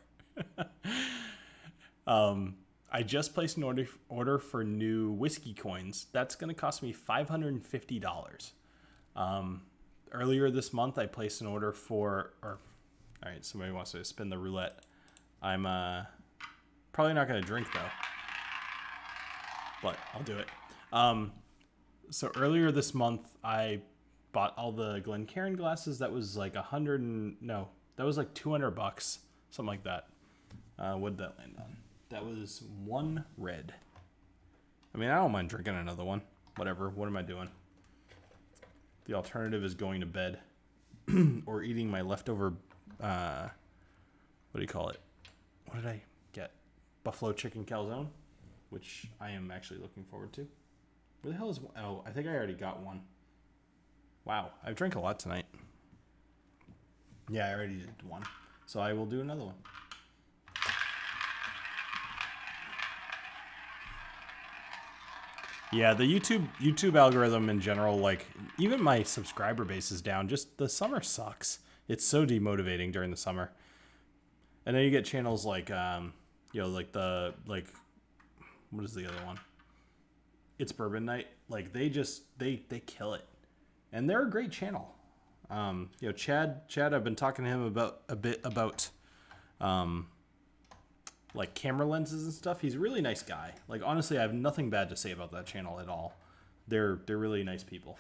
I just placed an order for new whiskey coins. That's going to cost me $550. Earlier this month, I placed an order all right, somebody wants to spin the roulette. I'm probably not going to drink though, but I'll do it. So earlier this month, I bought all the Glencairn glasses. That was like that was like $200, something like that. What did that land on? That was one red. I mean, I don't mind drinking another one. Whatever. What am I doing? The alternative is going to bed or eating my leftover, what do you call it? What did I get? Buffalo chicken calzone, which I am actually looking forward to. Where the hell is one? Oh, I think I already got one. Wow, I've drank a lot tonight. Yeah, I already did one. So I will do another one. Yeah, the YouTube algorithm in general, like even my subscriber base is down. Just the summer sucks. It's so demotivating during the summer. And then you get channels like what is the other one? It's Bourbon Night. Like they kill it. And they're a great channel. Chad, I've been talking to him about like camera lenses and stuff. He's a really nice guy. Like honestly, I have nothing bad to say about that channel at all. They're really nice people.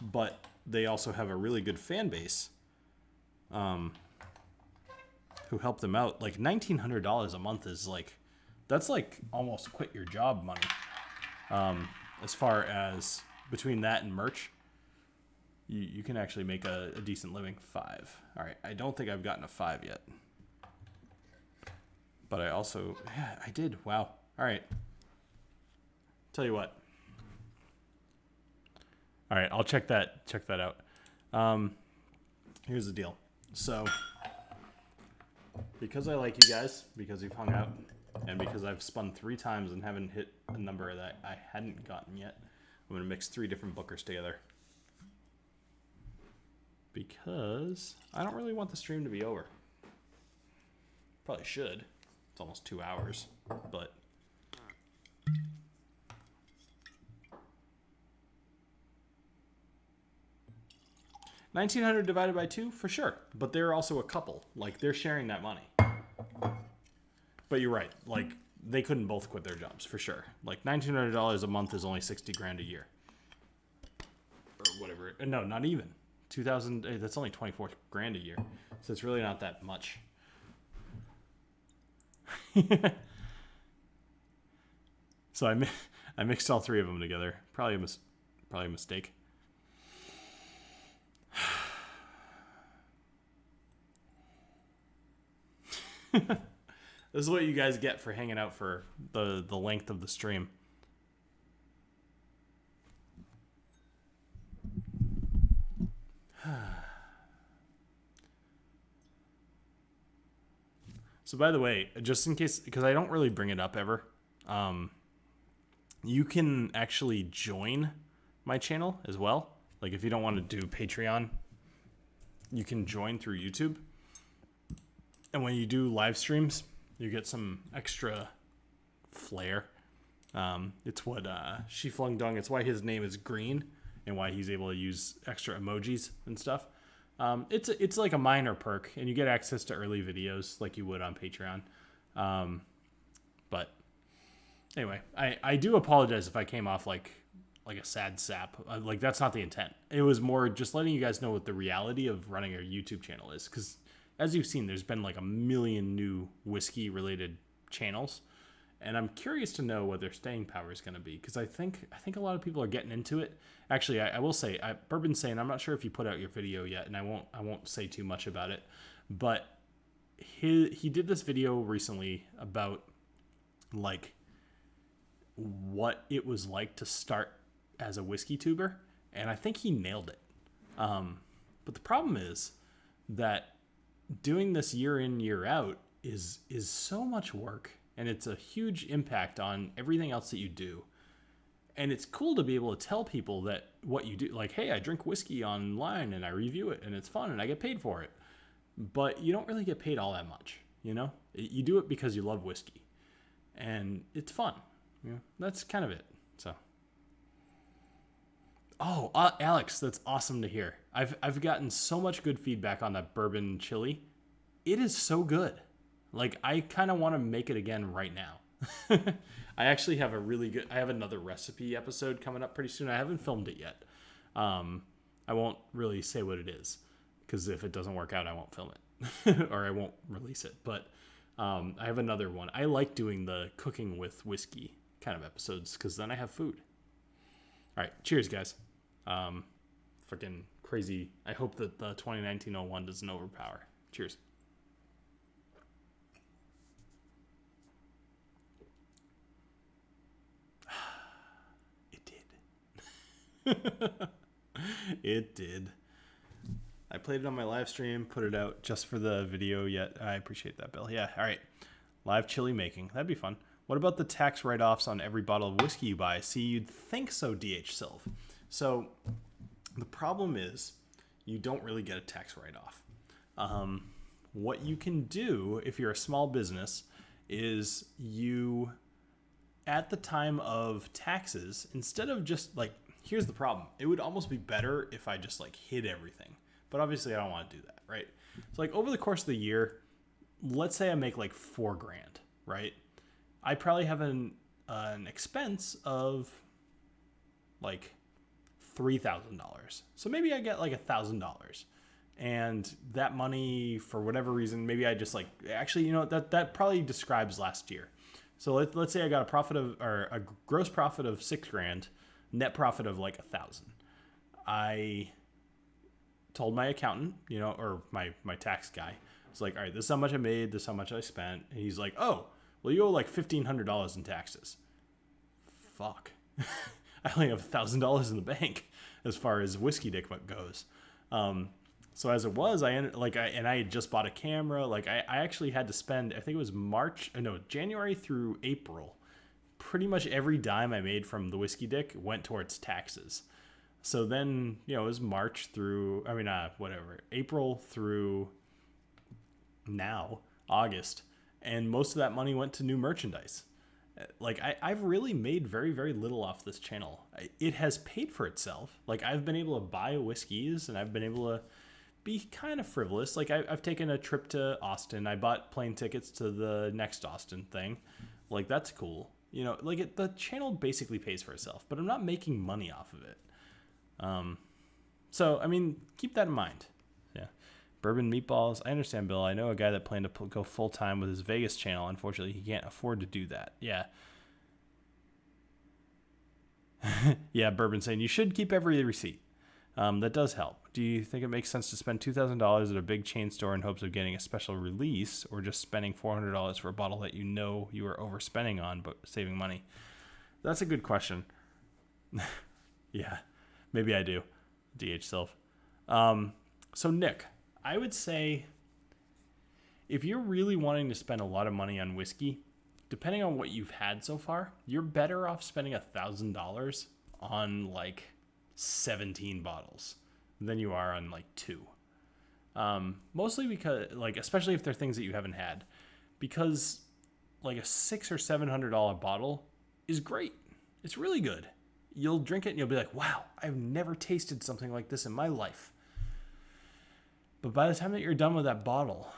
But they also have a really good fan base who help them out. Like $1,900 a month is like, that's like almost quit your job money. As far as between that and merch, you can actually make a decent living. 5. All right. I don't think I've gotten a 5 yet. But I also, yeah, I did. Wow. All right. Tell you what. All right. I'll check that out. Here's the deal. So because I like you guys, because you've hung out, and because I've spun 3 times and haven't hit a number that I hadn't gotten yet, I'm going to mix 3 different bookers together. Because I don't really want the stream to be over. Probably should. It's almost 2 hours, but... $1,900 divided by 2, for sure. But they're also a couple. Like, they're sharing that money. But you're right. Like, they couldn't both quit their jobs, for sure. Like, $1,900 a month is only $60,000 a year. Or whatever. No, not even. 2,000, that's only $24,000 a year. So it's really not that much. So I mixed all 3 of them together. Probably a mistake. This is what you guys get for hanging out for the length of the stream. So by the way, just in case, because I don't really bring it up ever, you can actually join my channel as well. Like if you don't want to do Patreon, you can join through YouTube. And when you do live streams, you get some extra flair. It's what Shi Flung Dong, it's why his name is green and why he's able to use extra emojis and stuff. It's like a minor perk, and you get access to early videos like you would on Patreon. But anyway, I do apologize if I came off like a sad sap. Like, that's not the intent. It was more just letting you guys know what the reality of running a YouTube channel is, because as you've seen, there's been like a million new whiskey related channels, and I'm curious to know what their staying power is going to be, because I think a lot of people are getting into it. Actually, I will say, Bourbon's saying, I'm not sure if you put out your video yet, and I won't say too much about it, but he did this video recently about like what it was like to start as a whiskey tuber, and I think he nailed it. But the problem is that doing this year in, year out is so much work, and it's a huge impact on everything else that you do. And it's cool to be able to tell people that what you do, like, hey, I drink whiskey online and I review it and it's fun and I get paid for it. But you don't really get paid all that much, you know? You do it because you love whiskey, and it's fun. You know, that's kind of it. So, Alex, that's awesome to hear. I've gotten so much good feedback on that bourbon chili. It is so good. Like, I kind of want to make it again right now. I actually have I have another recipe episode coming up pretty soon. I haven't filmed it yet. I won't really say what it is, because if it doesn't work out, I won't film it or I won't release it. But I have another one. I like doing the cooking with whiskey kind of episodes, because then I have food. All right. Cheers, guys. Freaking crazy. I hope that the 2019-01 doesn't overpower. Cheers. It did. I played it on my live stream, put it out just for the video yet. I appreciate that, Bill. Yeah, all right. Live chili making. That'd be fun. What about the tax write-offs on every bottle of whiskey you buy? See, you'd think so, DH Sylv. So the problem is you don't really get a tax write-off. What you can do if you're a small business is you, at the time of taxes, instead of just like, here's the problem. It would almost be better if I just like hid everything. But obviously I don't want to do that, right? So like over the course of the year, let's say I make like $4,000, right? I probably have an expense of like $3,000. So maybe I get like $1,000. And that money, for whatever reason, maybe I just like, actually, you know, that probably describes last year. So let's say I got a gross profit of $6,000, net profit of like 1,000. I told my accountant, you know, or my tax guy, it's like, all right, this is how much I made, this is how much I spent. And he's like, oh, well, you owe like $1,500 in taxes. Fuck. I only have $1,000 in the bank as far as whiskey dick goes. So as it was, I had just bought a camera. Like I actually had to spend, I think it was January through April. Pretty much every dime I made from the whiskey dick went towards taxes. So then, you know, it was April through now, August. And most of that money went to new merchandise. Like I've really made very, very little off this channel. It has paid for itself. Like I've been able to buy whiskeys, and I've been able to be kind of frivolous. Like I've taken a trip to Austin. I bought plane tickets to the next Austin thing. Like that's cool. You know, like the channel basically pays for itself, but I'm not making money off of it. So, I mean, keep that in mind. Yeah. Bourbon meatballs. I understand, Bill. I know a guy that planned to go full time with his Vegas channel. Unfortunately, he can't afford to do that. Yeah. Yeah, Bourbon saying you should keep every receipt. That does help. Do you think it makes sense to spend $2,000 at a big chain store in hopes of getting a special release, or just spending $400 for a bottle that you know you are overspending on but saving money? That's a good question. Yeah, maybe I do. DH Self. So Nick, I would say if you're really wanting to spend a lot of money on whiskey, depending on what you've had so far, you're better off spending $1,000 on like 17 bottles than you are on like 2. Mostly because, like, especially if they're things that you haven't had, because like a $600 or $700 bottle is great. It's really good. You'll drink it and you'll be like, wow, I've never tasted something like this in my life. But by the time that you're done with that bottle,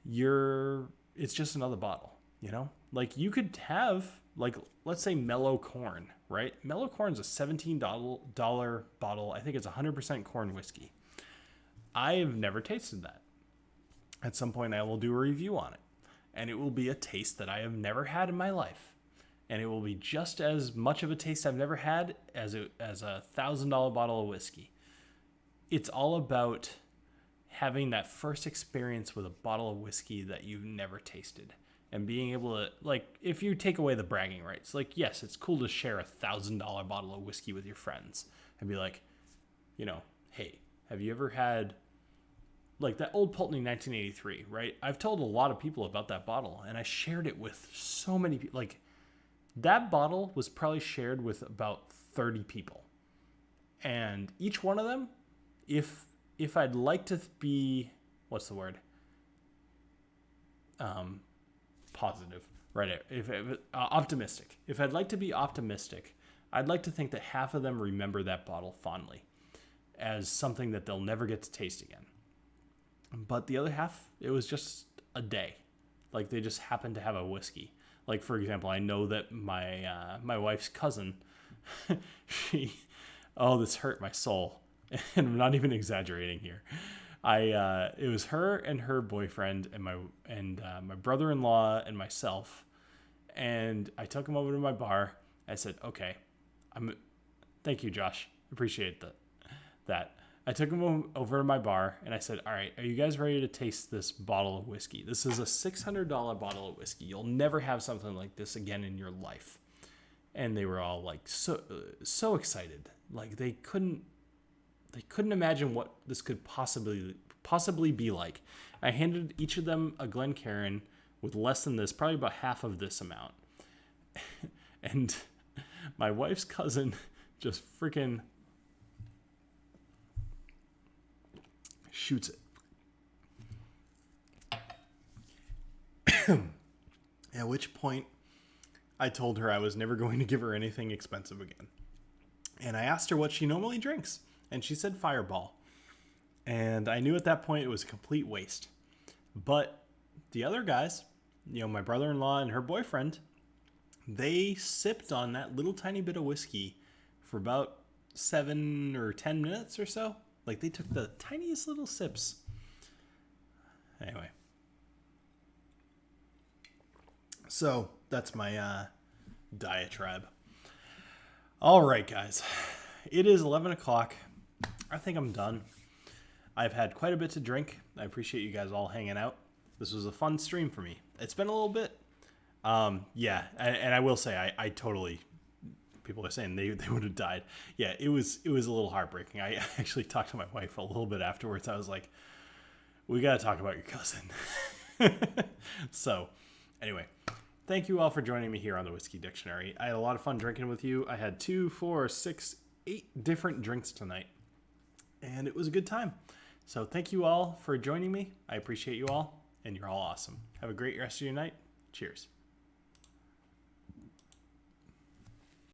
it's just another bottle, you know? Like you could have, like, let's say mellow corn, right? Mellow corn's a $17 bottle. I think it's 100% corn whiskey. I've never tasted that. At some point I will do a review on it, and it will be a taste that I have never had in my life. And it will be just as much of a taste I've never had as a $1,000 bottle of whiskey. It's all about having that first experience with a bottle of whiskey that you've never tasted, and being able to, like, if you take away the bragging rights, like, yes, it's cool to share a $1,000 bottle of whiskey with your friends and be like, you know, hey, have you ever had like that old Pulteney 1983, right? I've told a lot of people about that bottle, and I shared it with so many people. Like, that bottle was probably shared with about 30 people. And each one of them, if I'd like to be, what's the word? Positive, right? If optimistic. If I'd like to be optimistic, I'd like to think that half of them remember that bottle fondly as something that they'll never get to taste again. But the other half, it was just a day. Like, they just happened to have a whiskey. Like, for example, I know that my wife's cousin, this hurt my soul. And I'm not even exaggerating here. It was her and her boyfriend and my brother-in-law and myself. And I took them over to my bar. I said, okay, thank you, Josh. Appreciate that. I took them over to my bar and I said, all right, are you guys ready to taste this bottle of whiskey? This is a $600 bottle of whiskey. You'll never have something like this again in your life. And they were all like so excited. Like they couldn't imagine what this could possibly be like. I handed each of them a Glencairn with less than this, probably about half of this amount. And my wife's cousin just freaking shoots it. At which point I told her I was never going to give her anything expensive again. And I asked her what she normally drinks. And she said Fireball. And I knew at that point it was a complete waste. But the other guys, my brother-in-law and her boyfriend, they sipped on that little tiny bit of whiskey for about 7 or 10 minutes or so. Like, they took the tiniest little sips. Anyway. So, that's my diatribe. All right, guys. It is 11 o'clock. I think I'm done. I've had quite a bit to drink. I appreciate you guys all hanging out. This was a fun stream for me. It's been a little bit. Yeah, and I will say, I totally... People are saying they would have died. Yeah, it was a little heartbreaking. I actually talked to my wife a little bit afterwards. I was like, we got to talk about your cousin. So, anyway, thank you all for joining me here on the Whiskey Dictionary. I had a lot of fun drinking with you. I had 2, 4, 6, 8 different drinks tonight, and it was a good time. So thank you all for joining me. I appreciate you all, and you're all awesome. Have a great rest of your night. Cheers.